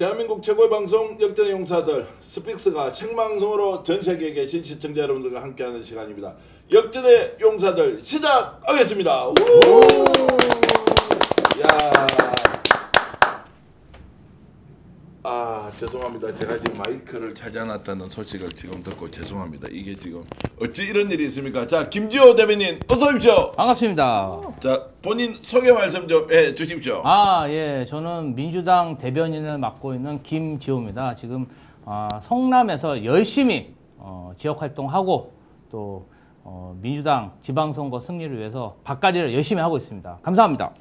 대한민국 최고의 방송 역전의 용사들 스픽스가 생방송으로 전 세계에 계신 시청자 여러분들과 함께하는 시간입니다. 역전의 용사들 시작하겠습니다. 우! 야, 죄송합니다. 제가 지금 마이크를 찾아놨다는 소식을 지금 듣고 죄송합니다. 이게 지금 어찌 이런 일이 있습니까? 자, 김지호 대변인 어서 오십시오. 반갑습니다. 자, 본인 소개 말씀 좀 해주십시오. 예, 저는 민주당 대변인을 맡고 있는 김지호입니다. 지금 성남에서 열심히 지역 활동하고 또 민주당 지방선거 승리를 위해서 밭갈이를 열심히 하고 있습니다. 감사합니다.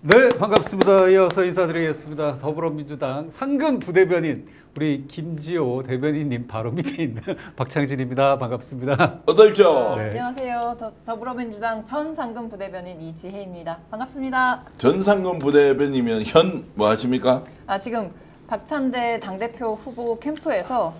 네, 반갑습니다. 이어서 인사드리겠습니다. 더불어민주당 상근 부대변인 우리 김지호 대변인님 바로 밑에 있는 박창진입니다. 반갑습니다. 어서 오십시오. 네. 안녕하세요. 더불어민주당 전 상근 부대변인 이지혜입니다. 반갑습니다. 전 상근 부대변이면 현 뭐 하십니까? 지금 박찬대 당대표 후보 캠프에서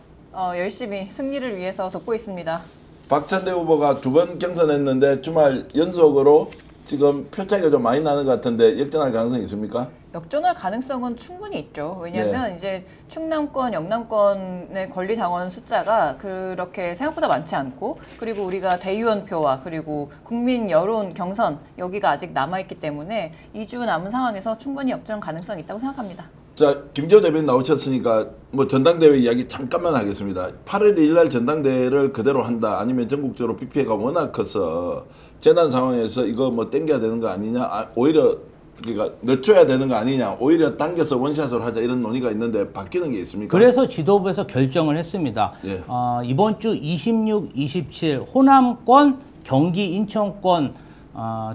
열심히 승리를 위해서 돕고 있습니다. 박찬대 후보가 2번 경선했는데 주말 연속으로 지금 표 차이가 좀 많이 나는 것 같은데 역전할 가능성이 있습니까? 역전할 가능성은 충분히 있죠. 왜냐하면 이제 충남권, 영남권의 권리당원 숫자가 그렇게 생각보다 많지 않고, 그리고 우리가 대의원표와 그리고 국민 여론 경선 여기가 아직 남아있기 때문에 2주 남은 상황에서 충분히 역전 가능성이 있다고 생각합니다. 자, 김지호 대변인 나오셨으니까 뭐 전당대회 이야기 잠깐만 하겠습니다. 8월 1일 날 전당대회를 그대로 한다, 아니면 전국적으로 비 피해가 워낙 커서 재난 상황에서 이거 뭐 땡겨야 되는 거 아니냐, 오히려 그러니까 늦춰야 되는 거 아니냐, 오히려 당겨서 원샷으로 하자, 이런 논의가 있는데 바뀌는 게 있습니까? 그래서 지도부에서 결정을 했습니다. 예. 이번 주 26, 27 호남권, 경기, 인천권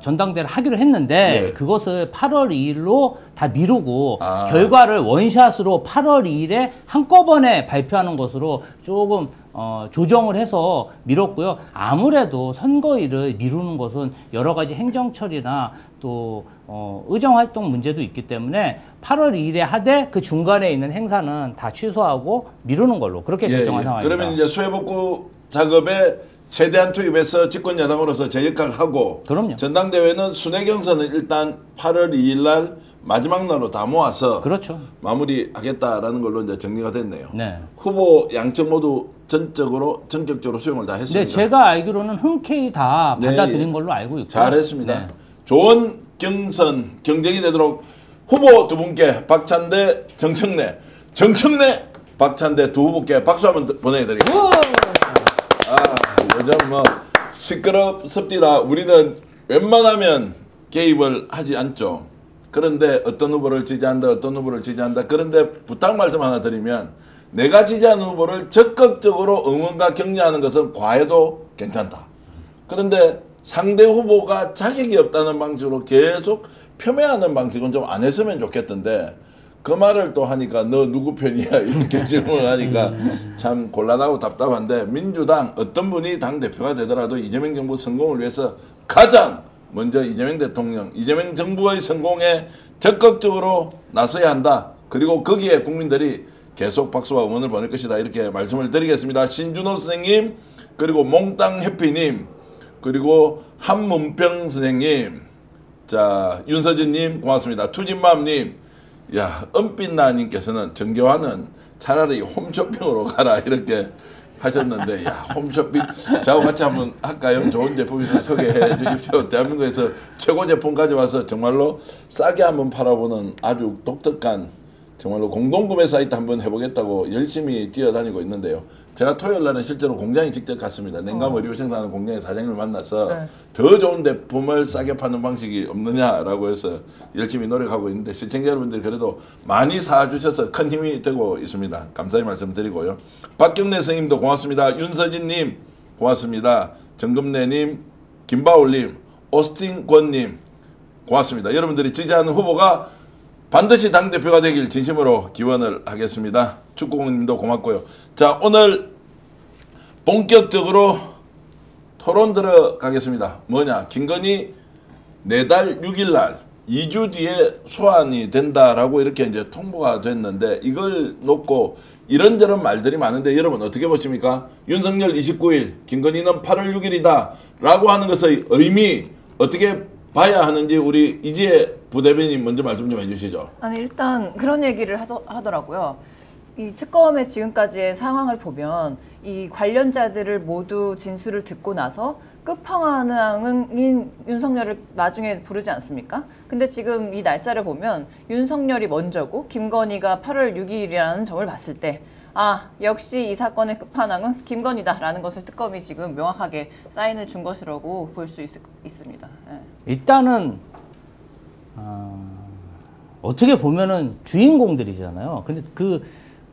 전당대회를 하기로 했는데 예. 그것을 8월 2일로 다 미루고 결과를 원샷으로 8월 2일에 한꺼번에 발표하는 것으로 조금 조정을 해서 미뤘고요. 아무래도 선거일을 미루는 것은 여러 가지 행정처리나 또 의정활동 문제도 있기 때문에 8월 2일에 하되 그 중간에 있는 행사는 다 취소하고 미루는 걸로 그렇게 결정한 상황입니다. 그러면 이제 수해복구 작업에 최대한 투입해서 집권 여당으로서 제 역할을 하고, 그럼요. 전당대회는 순회 경선을 일단 8월 2일 날 마지막 날로 다 모아서 그렇죠. 마무리하겠다라는 걸로 이제 정리가 됐네요. 네. 후보 양측 모두 전격적으로 수용을 다 했습니다. 네, 제가 알기로는 흔쾌히 다 네, 받아들인 걸로 알고 있고. 잘했습니다. 네. 좋은 경선 경쟁이 되도록 후보 2분께 박찬대, 정청래, 박찬대 2 후보께 박수 한번 보내드리겠습니다. 요즘 뭐 시끄럽습니다. 우리는 웬만하면 개입을 하지 않죠. 그런데 어떤 후보를 지지한다. 그런데 부탁 말씀 하나 드리면, 내가 지지하는 후보를 적극적으로 응원과 격려하는 것은 과해도 괜찮다. 그런데 상대 후보가 자격이 없다는 방식으로 계속 폄훼하는 방식은 좀 안 했으면 좋겠던데, 그 말을 또 하니까 너 누구 편이야 이렇게 질문을 하니까 참 곤란하고 답답한데, 민주당 어떤 분이 당대표가 되더라도 이재명 정부 성공을 위해서 가장 먼저 이재명 대통령, 이재명 정부의 성공에 적극적으로 나서야 한다. 그리고 거기에 국민들이 계속 박수와 응원을 보낼 것이다, 이렇게 말씀을 드리겠습니다. 신준호 선생님, 그리고 몽땅 해피님, 그리고 한문병 선생님, 자, 윤서진님 고맙습니다. 투진맘님, 야, 은빛나님께서는 정교환은 차라리 홈쇼핑으로 가라, 이렇게 하셨는데, 야, 홈쇼핑 저하고 같이 한번 할까요? 좋은 제품 있으면 소개해 주십시오. 대한민국에서 최고 제품 가져와서 정말로 싸게 한번 팔아보는 아주 독특한 정말로 공동구매 사이트 한번 해보겠다고 열심히 뛰어다니고 있는데요. 제가 토요일 날은 실제로 공장에 직접 갔습니다. 냉감 의류 생산하는 공장의 사장님을 만나서 더 좋은 제품을 싸게 파는 방식이 없느냐라고 해서 열심히 노력하고 있는데, 시청자 여러분들이 그래도 많이 사주셔서 큰 힘이 되고 있습니다. 감사의 말씀드리고요. 박경래 선생님도 고맙습니다. 윤서진님 고맙습니다. 정금래님, 김바울님, 오스틴 권님 고맙습니다. 여러분들이 지지하는 후보가 반드시 당대표가 되길 진심으로 기원을 하겠습니다. 축구공님도 고맙고요. 자, 오늘 본격적으로 토론 들어가겠습니다. 뭐냐, 김건희 내달 6일 날 2주 뒤에 소환이 된다라고 이렇게 이제 통보가 됐는데, 이걸 놓고 이런저런 말들이 많은데 여러분 어떻게 보십니까? 윤석열 29일, 김건희는 8월 6일이다 라고 하는 것의 의미 어떻게 봐야 하는지 우리 이지혜 부대변인 먼저 말씀 좀 해주시죠. 아니 일단 그런 얘기를 하더라고요. 이 특검의 지금까지의 상황을 보면 이 관련자들을 모두 진술을 듣고 나서 끝판왕인 윤석열을 나중에 부르지 않습니까? 근데 지금 이 날짜를 보면 윤석열이 먼저고 김건희가 8월 6일이라는 점을 봤을 때 아, 역시 이 사건의 끝판왕은 김건희다라는 것을 특검이 지금 명확하게 사인을 준 것이라고 볼 수 있습니다. 네. 일단은 어떻게 보면은 주인공들이잖아요. 근데 그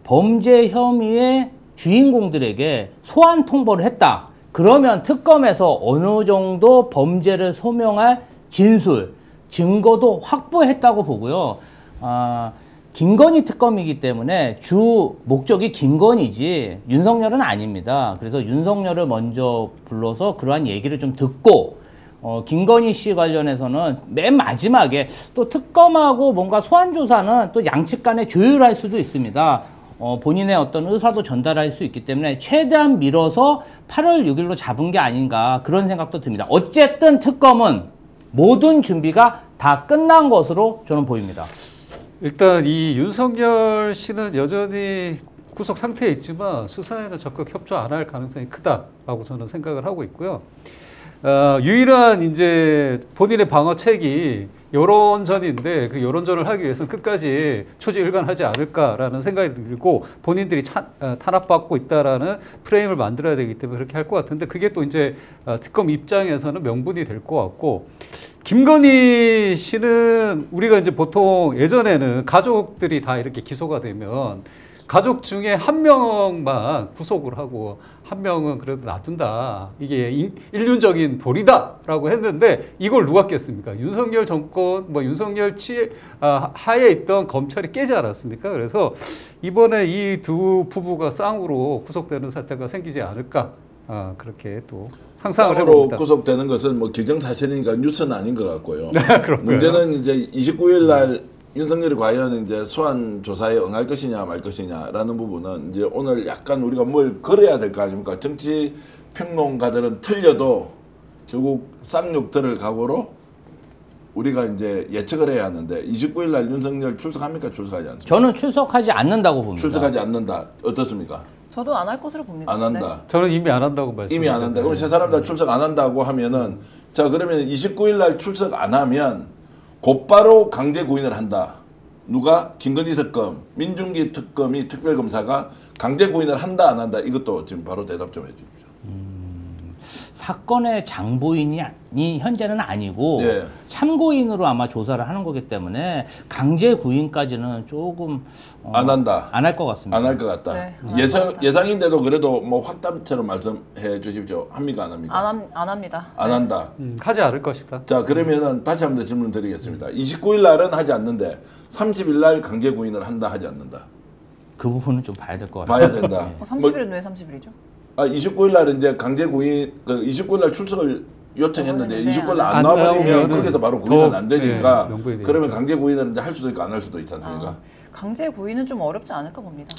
범죄 혐의의 주인공들에게 소환 통보를 했다. 그러면 특검에서 어느 정도 범죄를 소명할 진술, 증거도 확보했다고 보고요. 김건희 특검이기 때문에 주 목적이 김건희지 윤석열은 아닙니다. 그래서 윤석열을 먼저 불러서 그러한 얘기를 좀 듣고 김건희 씨 관련해서는 맨 마지막에 또 특검하고 뭔가 소환조사는 또 양측 간에 조율할 수도 있습니다. 본인의 어떤 의사도 전달할 수 있기 때문에 최대한 밀어서 8월 6일로 잡은 게 아닌가 그런 생각도 듭니다. 어쨌든 특검은 모든 준비가 다 끝난 것으로 저는 보입니다. 일단 이 윤석열 씨는 여전히 구속 상태에 있지만 수사에는 적극 협조 안 할 가능성이 크다라고 저는 생각을 하고 있고요. 유일한 이제 본인의 방어책이 여론전인데 그 여론전을 하기 위해서는 끝까지 초지일관하지 않을까라는 생각이 들고 본인들이 탄압받고 있다라는 프레임을 만들어야 되기 때문에 그렇게 할 것 같은데 그게 또 이제 특검 입장에서는 명분이 될 것 같고 김건희 씨는 우리가 이제 보통 예전에는 가족들이 다 이렇게 기소가 되면 가족 중에 한 명만 구속을 하고 한 명은 그래도 놔둔다. 이게 일륜적인 도리다라고 했는데 이걸 누가 깼습니까? 윤석열 정권, 뭐 윤석열 하에 있던 검찰이 깨지 않았습니까? 그래서 이번에 이 두 부부가 쌍으로 구속되는 사태가 생기지 않을까? 그렇게 또 상상을 해봅니다. 구속되는 것은 뭐 기정사실이니까 뉴스는 아닌 것 같고요. 그렇고요. 문제는 이제 29일 날 윤석열이 과연 이제 소환 조사에 응할 것이냐 말 것이냐라는 부분은 이제 오늘 약간 우리가 뭘 걸어야 될 거 아닙니까? 정치 평론가들은 틀려도 결국 쌍욕들을 각오로 우리가 이제 예측을 해야 하는데 29일 날 윤석열 출석합니까? 출석하지 않습니까? 저는 출석하지 않는다고 봅니다. 출석하지 않는다. 어떻습니까? 저도 안 할 것으로 봅니다. 안 한다. 저는 이미 안 한다고 말씀드립니다. 이미 안 한다. 그럼 세 사람 다 출석 안 한다고 하면은 자 그러면 29일 날 출석 안 하면 곧바로 강제 구인을 한다. 누가? 김건희 특검, 민중기 특검이 특별검사가 강제 구인을 한다 안 한다. 이것도 지금 바로 대답 좀 해주십시오. 사건의 장부인이 현재는 아니고 예. 참고인으로 아마 조사를 하는 거기 때문에 강제 구인까지는 조금 안 한다. 안 할 것 같습니다. 안 할 것 같다. 네, 안 할 것 같다. 예상인데도 그래도 뭐 확답처럼 말씀해 주십시오. 합니까 안 합니까? 안 합니다. 안 네. 한다. 하지 않을 것이다. 자 그러면은 다시 한번 더 질문 드리겠습니다. 29일 날은 하지 않는데 30일 날 강제 구인을 한다 하지 않는다. 그 부분은 좀 봐야 될 것 같아요. 봐야 된다. 30일은 왜 30일이죠? 29일 날 이제 강제 구인 29일 날 출석을 요청했는데 29일 날 안 안 나와버리면 나오면은 거기서 바로 구인은 안 되니까 네, 명분이 그러면 되니까. 강제 구인을 이제 할 수도 있고 안 할 수도 있지 않습니까? 강제 구인은 좀 어렵지 않을까 봅니다.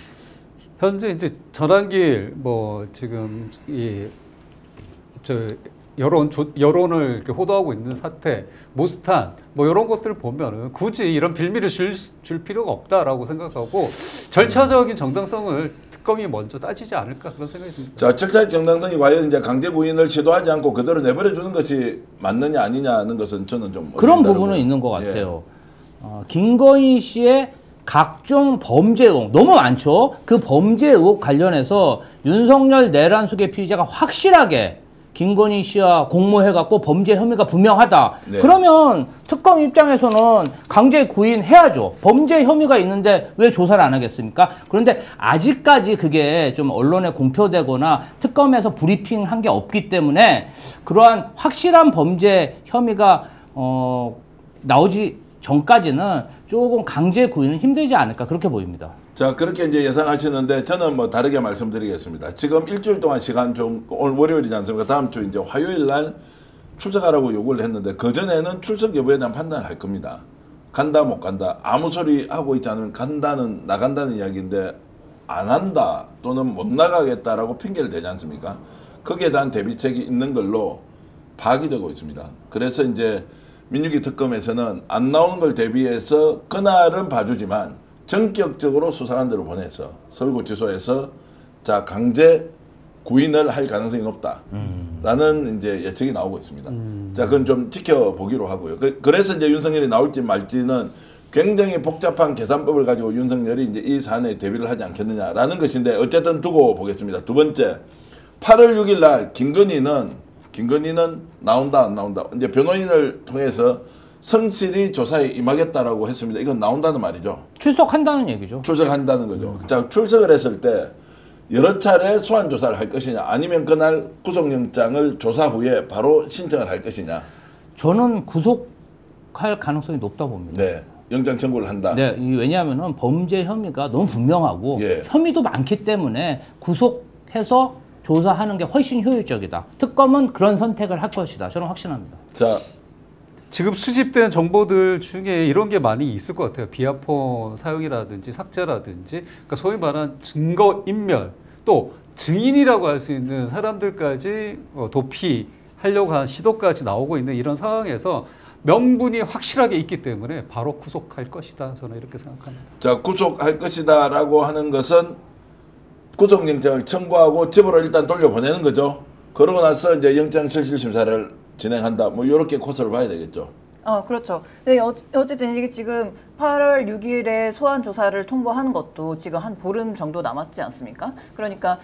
현재 이제 전환길 뭐 지금 여론을 이렇게 호도하고 있는 사태, 모스탄 뭐 이런 것들을 보면은 굳이 이런 빌미를 줄 필요가 없다라고 생각하고 절차적인 정당성을 특검이 먼저 따지지 않을까 그런 생각이 듭니다. 자, 절차적 정당성이 과연 이제 강제 구인을 시도하지 않고 그대로 내버려 두는 것이 맞느냐 아니냐는 것은 저는 좀 그런 어린다고 부분은 있는 것 예. 같아요. 김건희 씨의 각종 범죄 의혹 너무 많죠. 그 범죄 의혹 관련해서 윤석열 내란숙의 피의자가 확실하게 김건희 씨와 공모해갖고 범죄 혐의가 분명하다. 네. 그러면 특검 입장에서는 강제 구인해야죠. 범죄 혐의가 있는데 왜 조사를 안 하겠습니까? 그런데 아직까지 그게 좀 언론에 공표되거나 특검에서 브리핑한 게 없기 때문에 그러한 확실한 범죄 혐의가 나오지 전까지는 조금 강제 구인은 힘들지 않을까 그렇게 보입니다. 자, 그렇게 이제 예상하시는데 저는 뭐 다르게 말씀드리겠습니다. 지금 일주일 동안 시간 좀 오늘 월요일이지 않습니까? 다음 주 이제 화요일 날 출석하라고 요구를 했는데 그 전에는 출석 여부에 대한 판단을 할 겁니다. 간다 못 간다 아무 소리 하고 있지 않으면 간다는 나간다는 이야기인데 안 한다 또는 못 나가겠다라고 핑계를 대지 않습니까? 거기에 대한 대비책이 있는 걸로 파악이 되고 있습니다. 그래서 이제 민주기 특검에서는 안 나오는 걸 대비해서 그날은 봐주지만 전격적으로 수사관들을 보내서 서울구치소에서 자 강제 구인을 할 가능성이 높다라는 이제 예측이 나오고 있습니다. 자, 그건 좀 지켜보기로 하고요. 그래서 이제 윤석열이 나올지 말지는 굉장히 복잡한 계산법을 가지고 윤석열이 이제 이 사안에 대비를 하지 않겠느냐라는 것인데 어쨌든 두고 보겠습니다. 두 번째, 8월 6일 날 김건희는 나온다 안 나온다. 이제 변호인을 통해서 성실히 조사에 임하겠다라고 했습니다. 이건 나온다는 말이죠. 출석한다는 얘기죠. 출석한다는 거죠. 자, 출석을 했을 때 여러 차례 소환 조사를 할 것이냐, 아니면 그날 구속영장을 조사 후에 바로 신청을 할 것이냐. 저는 구속할 가능성이 높다 봅니다. 네, 영장 청구를 한다. 네, 왜냐하면은 범죄 혐의가 너무 분명하고 예. 혐의도 많기 때문에 구속해서 조사하는 게 훨씬 효율적이다. 특검은 그런 선택을 할 것이다. 저는 확신합니다. 자, 지금 수집된 정보들 중에 이런 게 많이 있을 것 같아요. 비아폰 사용이라든지 삭제라든지, 그러니까 소위 말한 증거 인멸, 또 증인이라고 할 수 있는 사람들까지 도피하려고 한 시도까지 나오고 있는 이런 상황에서 명분이 확실하게 있기 때문에 바로 구속할 것이다. 저는 이렇게 생각합니다. 자, 구속할 것이다라고 하는 것은 구속영장을 청구하고 집으로 일단 돌려보내는 거죠. 그러고 나서 이제 영장실질심사를 진행한다. 뭐 이렇게 코스를 봐야 되겠죠. 그렇죠. 근데 어쨌든 이게 지금 8월 6일에 소환 조사를 통보한 것도 지금 한 보름 정도 남았지 않습니까? 그러니까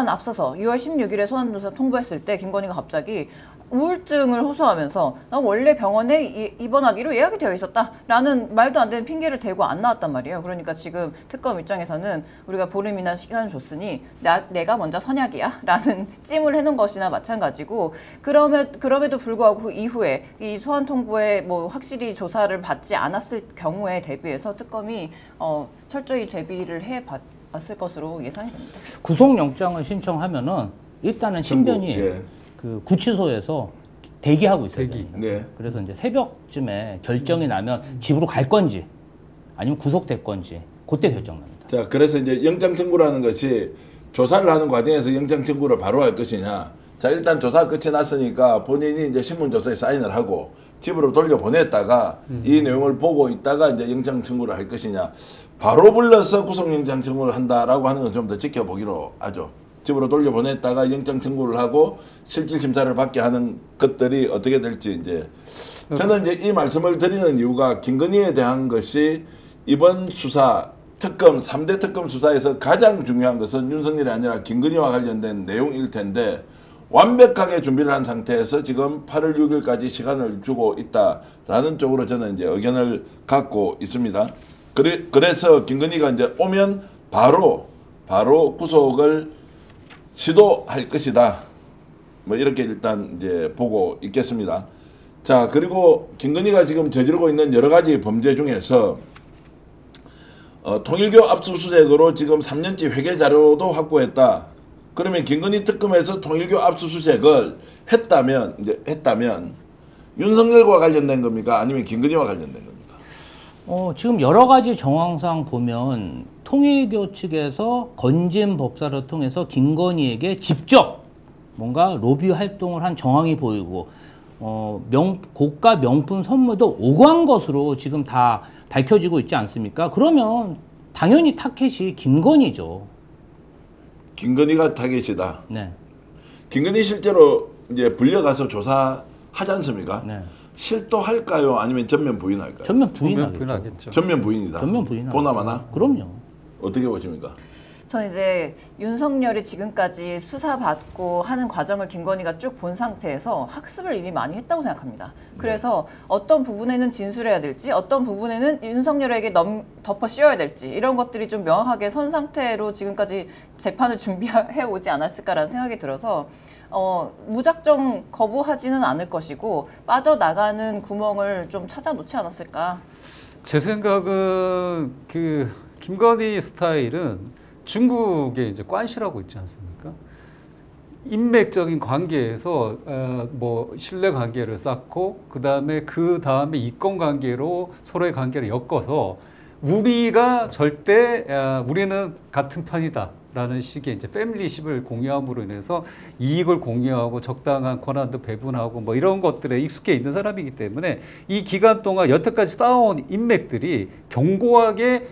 앞서서 6월 16일에 소환 조사 통보했을 때 김건희가 갑자기 우울증을 호소하면서 나 원래 병원에 입원하기로 예약이 되어 있었다라는 말도 안 되는 핑계를 대고 안 나왔단 말이에요. 그러니까 지금 특검 입장에서는 우리가 보름이나 시간을 줬으니 내가 먼저 선약이야 라는 찜을 해놓은 것이나 마찬가지고, 그럼에도 불구하고 그 이후에 이 소환 통보에 뭐 확실히 조사를 받지 않았을 경우에 대비해서 특검이 철저히 대비를 해봤을 것으로 예상이 됩니다. 구속영장을 신청하면은 일단은 신변이 예. 그 구치소에서 대기하고 있어요. 네. 그래서 이제 새벽쯤에 결정이 나면 집으로 갈 건지 아니면 구속될 건지 그때 결정납니다. 자, 그래서 이제 영장 청구라는 것이 조사를 하는 과정에서 영장 청구를 바로 할 것이냐. 자, 일단 조사 끝이 났으니까 본인이 이제 신문조서에 사인을 하고 집으로 돌려보냈다가 이 내용을 보고 있다가 이제 영장 청구를 할 것이냐. 바로 불러서 구속영장 청구를 한다라고 하는 건 좀 더 지켜보기로 하죠. 집으로 돌려보냈다가 영장 청구를 하고 실질 심사를 받게 하는 것들이 어떻게 될지 이제 저는 이제 이 말씀을 드리는 이유가 김건희에 대한 것이 이번 수사 특검 3대 특검 수사에서 가장 중요한 것은 윤석열이 아니라 김건희와 관련된 내용일 텐데 완벽하게 준비를 한 상태에서 지금 8월 6일까지 시간을 주고 있다라는 쪽으로 저는 이제 의견을 갖고 있습니다. 그래서 김건희가 이제 오면 바로 구속을 시도할 것이다. 뭐 이렇게 일단 이제 보고 있겠습니다. 자, 그리고 김건희가 지금 저지르고 있는 여러 가지 범죄 중에서 통일교 압수수색으로 지금 3년치 회계 자료도 확보했다. 그러면 김건희 특검에서 통일교 압수수색을 했다면 윤석열과 관련된 겁니까? 아니면 김건희와 관련된 겁니까? 지금 여러 가지 정황상 보면 통일교 측에서 건진 법사를 통해서 김건희에게 직접 뭔가 로비 활동을 한 정황이 보이고 고가 명품 선물도 오간 것으로 지금 다 밝혀지고 있지 않습니까? 그러면 당연히 타겟이 김건희죠. 김건희가 타겟이다. 네. 김건희 실제로 이제 불려가서 조사하지 않습니까? 네. 실토할까요? 아니면 전면 부인할까요? 전면 부인하겠죠. 전면 부인이다. 전면 부인하죠. 보나마나? 그럼요. 어떻게 보십니까? 전 이제 윤석열이 지금까지 수사받고 하는 과정을 김건희가 쭉 본 상태에서 학습을 이미 많이 했다고 생각합니다. 그래서 어떤 부분에는 진술해야 될지, 어떤 부분에는 윤석열에게 덮어 씌워야 될지 이런 것들이 좀 명확하게 선 상태로 지금까지 재판을 준비해 오지 않았을까라는 생각이 들어서 무작정 거부하지는 않을 것이고 빠져나가는 구멍을 좀 찾아놓지 않았을까. 제 생각은 그 김건희 스타일은 중국에 이제 관시라고 있지 않습니까? 인맥적인 관계에서 뭐 신뢰 관계를 쌓고 그 다음에 이권 관계로 서로의 관계를 엮어서 우리가 절대 우리는 같은 편이다 라는 식의 이제 패밀리십을 공유함으로 인해서 이익을 공유하고 적당한 권한도 배분하고 뭐 이런 것들에 익숙해 있는 사람이기 때문에 이 기간 동안 여태까지 쌓아온 인맥들이 견고하게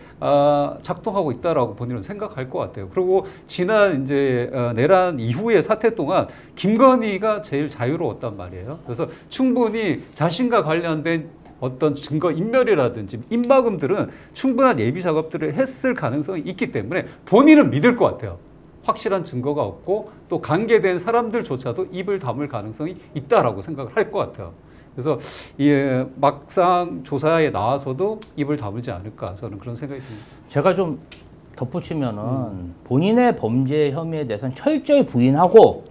작동하고 있다라고 본인은 생각할 것 같아요. 그리고 지난 이제 내란 이후의 사태 동안 김건희가 제일 자유로웠단 말이에요. 그래서 충분히 자신과 관련된 어떤 증거 인멸이라든지 입막음들은 충분한 예비 작업들을 했을 가능성이 있기 때문에 본인은 믿을 것 같아요. 확실한 증거가 없고 또 관계된 사람들조차도 입을 다물 가능성이 있다라고 생각을 할 것 같아요. 그래서 막상 조사에 나와서도 입을 다물지 않을까 저는 그런 생각이 듭니다. 제가 좀 덧붙이면은 본인의 범죄 혐의에 대해서는 철저히 부인하고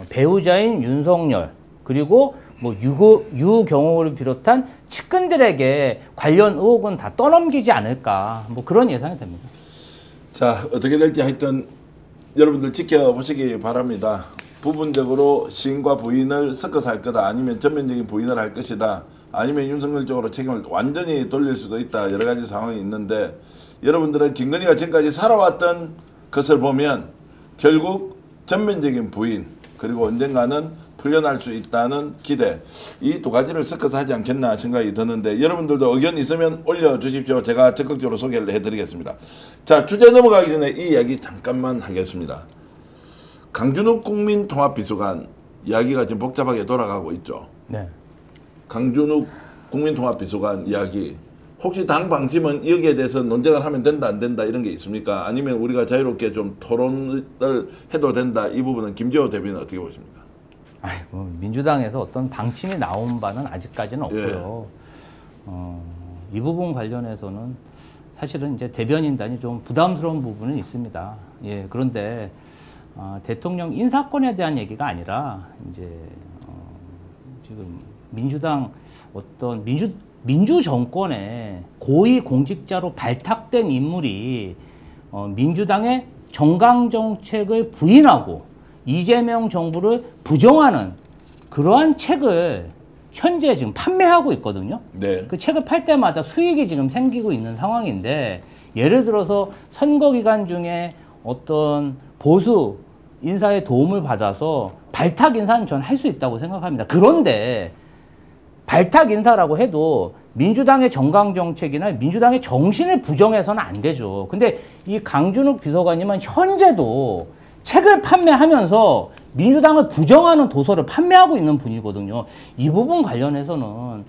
배우자인 윤석열 그리고 뭐 유경호를 비롯한 측근들에게 관련 의혹은 다 떠넘기지 않을까 뭐 그런 예상이 됩니다. 자, 어떻게 될지 하여튼 여러분들 지켜보시기 바랍니다. 부분적으로 시인과 부인을 섞어서 할 거다, 아니면 전면적인 부인을 할 것이다, 아니면 윤석열 쪽으로 책임을 완전히 돌릴 수도 있다, 여러 가지 상황이 있는데, 여러분들은 김건희가 지금까지 살아왔던 것을 보면 결국 전면적인 부인 그리고 언젠가는 풀려날 수 있다는 기대, 이 두 가지를 섞어서 하지 않겠나 생각이 드는데, 여러분들도 의견 있으면 올려주십시오. 제가 적극적으로 소개를 해드리겠습니다. 자, 주제 넘어가기 전에 이 이야기 잠깐만 하겠습니다. 강준욱 국민통합비서관 이야기가 지금 복잡하게 돌아가고 있죠. 네. 강준욱 국민통합비서관 이야기, 혹시 당 방침은 여기에 대해서 논쟁을 하면 된다 안 된다 이런 게 있습니까? 아니면 우리가 자유롭게 좀 토론을 해도 된다, 이 부분은 김재호 대변인 어떻게 보십니까? 아이고, 민주당에서 어떤 방침이 나온 바는 아직까지는 없고요. 이 부분 관련해서는 사실은 이제 대변인단이 좀 부담스러운 부분은 있습니다. 예, 그런데 대통령 인사권에 대한 얘기가 아니라 이제 지금 민주당 어떤 민주 정권의 고위 공직자로 발탁된 인물이 민주당의 정강 정책을 부인하고 이재명 정부를 부정하는 그러한 책을 현재 지금 판매하고 있거든요. 네. 그 책을 팔 때마다 수익이 지금 생기고 있는 상황인데, 예를 들어서 선거 기간 중에 어떤 보수 인사의 도움을 받아서 발탁 인사는 저는 할 수 있다고 생각합니다. 그런데 발탁 인사라고 해도 민주당의 정강 정책이나 민주당의 정신을 부정해서는 안 되죠. 근데 이 강준욱 비서관님은 현재도 책을 판매하면서 민주당을 부정하는 도서를 판매하고 있는 분이거든요. 이 부분 관련해서는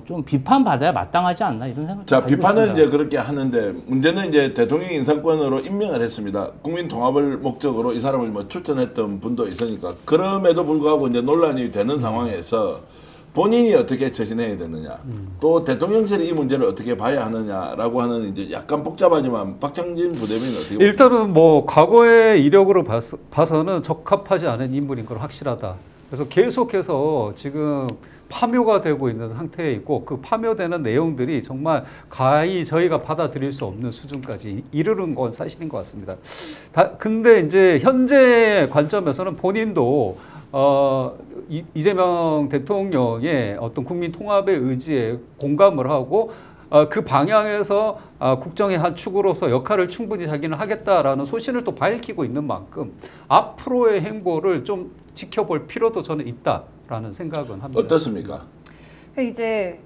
좀 비판받아야 마땅하지 않나 이런 생각이 자, 비판은 있습니다. 이제 그렇게 하는데, 문제는 이제 대통령 인사권으로 임명을 했습니다. 국민 통합을 목적으로 이 사람을 뭐 추천했던 분도 있으니까. 그럼에도 불구하고 이제 논란이 되는 상황에서 본인이 어떻게 처신해야 되느냐, 또 대통령실이 이 문제를 어떻게 봐야 하느냐라고 하는 이제 약간 복잡하지만 박창진 부대변인 어떻게 보십니까? 일단은 뭐 과거의 이력으로 봐서는 적합하지 않은 인물인 건 확실하다. 그래서 계속해서 지금 파묘가 되고 있는 상태에 있고, 그 파묘되는 내용들이 정말 가히 저희가 받아들일 수 없는 수준까지 이르는 건 사실인 것 같습니다. 근데 이제 현재 관점에서는 본인도 이재명 대통령의 어떤 국민 통합의 의지에 공감을 하고 그 방향에서 국정의 한 축으로서 역할을 충분히 자기는 하겠다라는 소신을 또 밝히고 있는 만큼 앞으로의 행보를 좀 지켜볼 필요도 저는 있다라는 생각은 합니다. 어떻습니까? 이제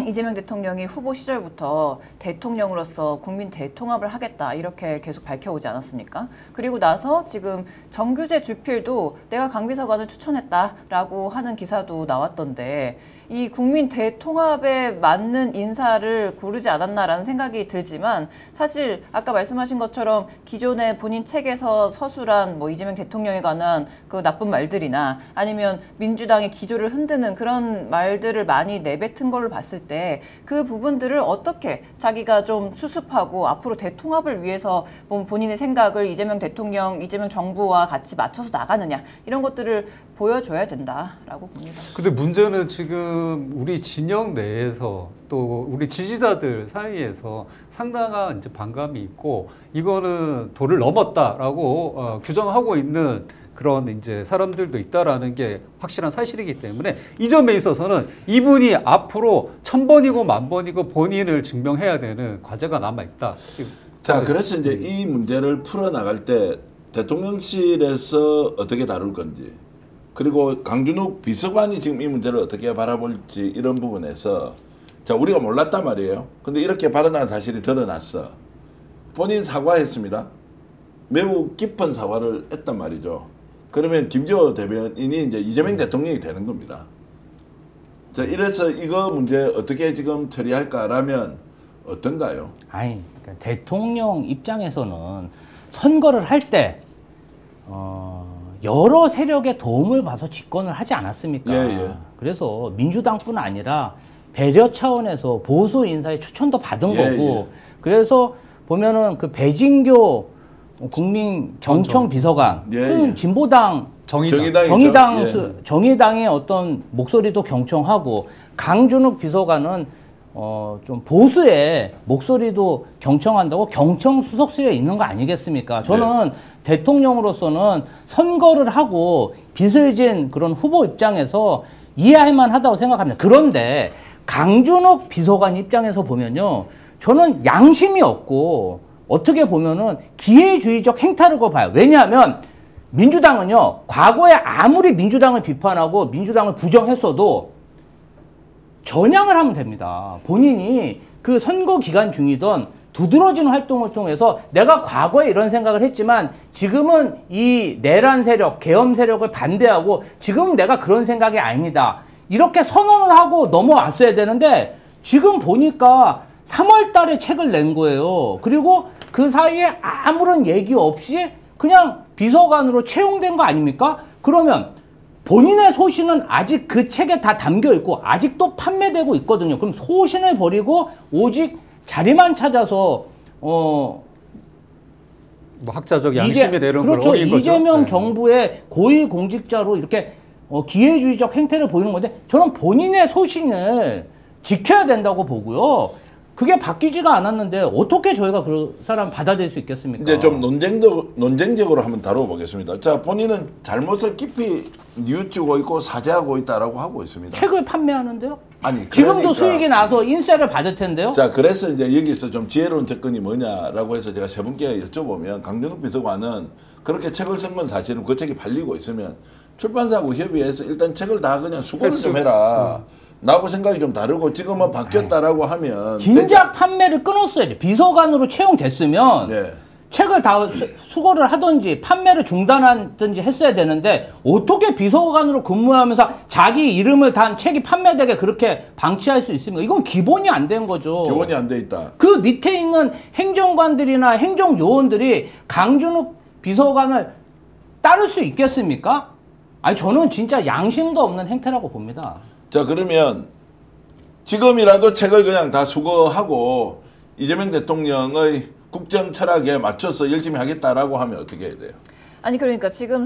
이재명 대통령이 후보 시절부터 대통령으로서 국민 대통합을 하겠다 이렇게 계속 밝혀오지 않았습니까? 그리고 나서 지금 정규재 주필도 내가 강 비서관을 추천했다라고 하는 기사도 나왔던데, 이 국민 대통합에 맞는 인사를 고르지 않았나라는 생각이 들지만, 사실 아까 말씀하신 것처럼 기존의 본인 책에서 서술한 뭐 이재명 대통령에 관한 그 나쁜 말들이나 아니면 민주당의 기조를 흔드는 그런 말들을 많이 내뱉은 걸로 봤을 때, 그 부분들을 어떻게 자기가 좀 수습하고 앞으로 대통합을 위해서 본인의 생각을 이재명 대통령, 이재명 정부와 같이 맞춰서 나가느냐, 이런 것들을 보여줘야 된다라고 봅니다. 근데 문제는 지금 우리 진영 내에서 또 우리 지지자들 사이에서 상당한 이제 반감이 있고, 이거는 도를 넘었다라고 규정하고 있는 그런 이제 사람들도 있다라는 게 확실한 사실이기 때문에, 이 점에 있어서는 이분이 앞으로 1000번이고 10,000번이고 본인을 증명해야 되는 과제가 남아 있다. 자, 그래서 이제 이 문제를 풀어나갈 때 대통령실에서 어떻게 다룰 건지, 그리고 강준욱 비서관이 지금 이 문제를 어떻게 바라볼지, 이런 부분에서 자, 우리가 몰랐단 말이에요. 근데 이렇게 발언한 사실이 드러났어. 본인 사과했습니다. 매우 깊은 사과를 했단 말이죠. 그러면 김재호 대변인이 이제 이재명 대통령이 되는 겁니다. 자, 이래서 이거 문제 어떻게 지금 처리할까라면 어떤가요? 아니, 그러니까 대통령 입장에서는 선거를 할 때 여러 세력의 도움을 봐서 집권을 하지 않았습니까? 예. 그래서 민주당뿐 아니라 배려 차원에서 보수 인사의 추천도 받은 거고, 그래서 보면은 그 배진교 국민 경청 비서관, 진보당 정의당의 어떤 목소리도 경청하고, 강준욱 비서관은 좀 보수의 목소리도 경청한다고 경청 수석실에 있는 거 아니겠습니까? 저는 대통령으로서는 선거를 하고 비서진 그런 후보 입장에서 이해할 만하다고 생각합니다. 그런데 강준욱 비서관 입장에서 보면요, 저는 양심이 없고 어떻게 보면은 기회주의적 행태라고 봐요. 왜냐하면 민주당은요, 과거에 아무리 민주당을 비판하고 민주당을 부정했어도 전향을 하면 됩니다. 본인이 그 선거 기간 중이던 두드러진 활동을 통해서 내가 과거에 이런 생각을 했지만 지금은 이 내란 세력, 계엄 세력을 반대하고 지금은 내가 그런 생각이 아닙니다. 이렇게 선언을 하고 넘어왔어야 되는데 지금 보니까 3월 달에 책을 낸 거예요. 그리고 그 사이에 아무런 얘기 없이 그냥 비서관으로 채용된 거 아닙니까? 그러면 본인의 소신은 아직 그 책에 다 담겨 있고 아직도 판매되고 있거든요. 그럼 소신을 버리고 오직 자리만 찾아서 뭐 학자적 양심에 내려온 걸 그렇죠. 어긴 거죠. 이재명 정부의 고위공직자로 이렇게 기회주의적 행태를 보이는 건데 저는 본인의 소신을 지켜야 된다고 보고요. 그게 바뀌지가 않았는데 어떻게 저희가 그 사람 받아들일 수 있겠습니까? 이제 좀 논쟁적으로 한번 다뤄보겠습니다. 자, 본인은 잘못을 깊이 뉘우치고 있고 사죄하고 있다라고 하고 있습니다. 책을 판매하는데요? 아니, 지금도 수익이 나서 인세를 받을 텐데요? 자, 그래서 이제 여기서 좀 지혜로운 접근이 뭐냐라고 해서 제가 세 분께 여쭤보면, 강준욱 비서관은 그렇게 책을 쓴 건 사실은 그 책이 팔리고 있으면 출판사하고 협의해서 일단 책을 다 그냥 수거를 좀 해라. 나하고 생각이 좀 다르고 지금은 바뀌었다라고 하면 진작 판매를 끊었어야지. 비서관으로 채용됐으면 책을 다 수거를 하든지 판매를 중단하든지 했어야 되는데 어떻게 비서관으로 근무하면서 자기 이름을 단 책이 판매되게 그렇게 방치할 수 있습니까? 이건 기본이 안 된 거죠. 기본이 안 돼 있다. 그 밑에 있는 행정관들이나 행정요원들이 강준욱 비서관을 따를 수 있겠습니까? 아니, 저는 진짜 양심도 없는 행태라고 봅니다. 자, 그러면 지금이라도 책을 그냥 다 수거하고 이재명 대통령의 국정 철학에 맞춰서 열심히 하겠다라고 하면 어떻게 해야 돼요? 아니, 그러니까 지금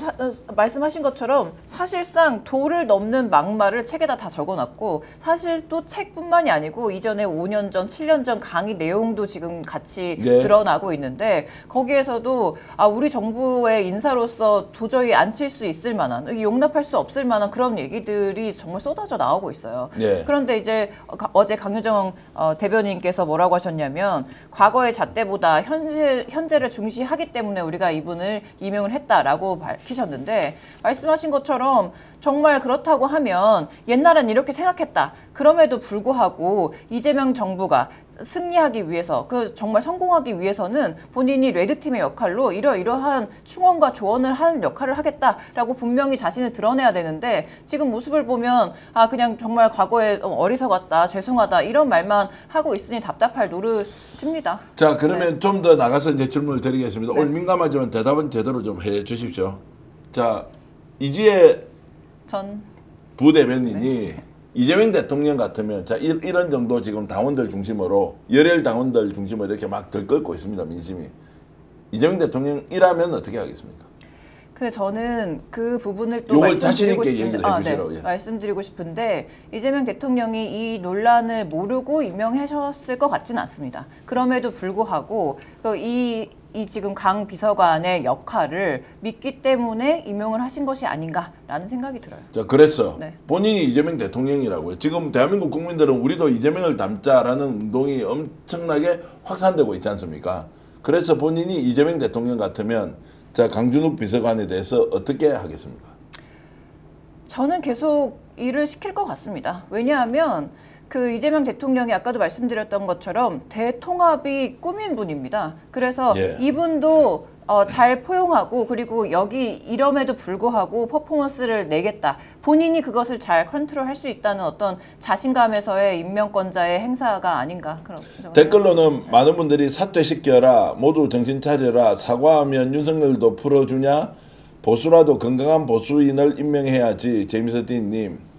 말씀하신 것처럼 사실상 도를 넘는 막말을 책에다 다 적어놨고, 사실 또 책뿐만이 아니고 이전에 5년 전, 7년 전 강의 내용도 지금 같이 드러나고 있는데, 거기에서도 우리 정부의 인사로서 도저히 안 칠 수 있을 만한, 용납할 수 없을 만한 그런 얘기들이 정말 쏟아져 나오고 있어요. 그런데 이제 어제 강유정 대변인께서 뭐라고 하셨냐면, 과거의 잣대보다 현재를 중시하기 때문에 우리가 이분을 임명을 했다 라고 밝히셨는데, 말씀하신 것처럼 정말 그렇다고 하면 옛날엔 이렇게 생각했다. 그럼에도 불구하고 이재명 정부가 승리하기 위해서, 정말 성공하기 위해서는 본인이 레드팀의 역할로 이러이러한 충원과 조언을 하는 역할을 하겠다라고 분명히 자신을 드러내야 되는데, 지금 모습을 보면 그냥 정말 과거에 어리석었다, 죄송하다 이런 말만 하고 있으니 답답할 노릇입니다. 자, 그러면 좀 더 나가서 이제 질문을 드리겠습니다. 오늘 민감하지만 대답은 제대로 좀 해 주십시오. 자, 이지혜 전 부대변인이 이재명 대통령 같으면, 자, 이런 정도 지금 당원들 중심으로, 열혈 당원들 중심으로 이렇게 막 들끓고 있습니다, 민심이. 이재명 대통령이라면 어떻게 하겠습니까? 근데 저는 그 부분을 또 말씀드리고 싶은데, 말씀드리고 싶은데, 이재명 대통령이 이 논란을 모르고 임명하셨을 것 같지는 않습니다. 그럼에도 불구하고 이 지금 강 비서관의 역할을 믿기 때문에 임명을 하신 것이 아닌가라는 생각이 들어요. 자, 그래서 본인이 이재명 대통령이라고요. 지금 대한민국 국민들은 우리도 이재명을 닮자라는 운동이 엄청나게 확산되고 있지 않습니까? 그래서 본인이 이재명 대통령 같으면 자 강준욱 비서관에 대해서 어떻게 하겠습니까? 저는 계속 일을 시킬 것 같습니다. 왜냐하면 그 이재명 대통령이 아까도 말씀드렸던 것처럼 대통합이 꿈인 분입니다. 그래서 예. 이분도 잘 포용하고 그리고 여기 이럼에도 불구하고 퍼포먼스를 내겠다. 본인이 그것을 잘 컨트롤할 수 있다는 어떤 자신감에서의 임명권자의 행사가 아닌가. 그런 댓글로는 많은 분들이 사퇴시켜라. 모두 정신 차려라. 사과하면 윤석열도 풀어주냐. 보수라도 건강한 보수인을 임명해야지. 제이미스틴님.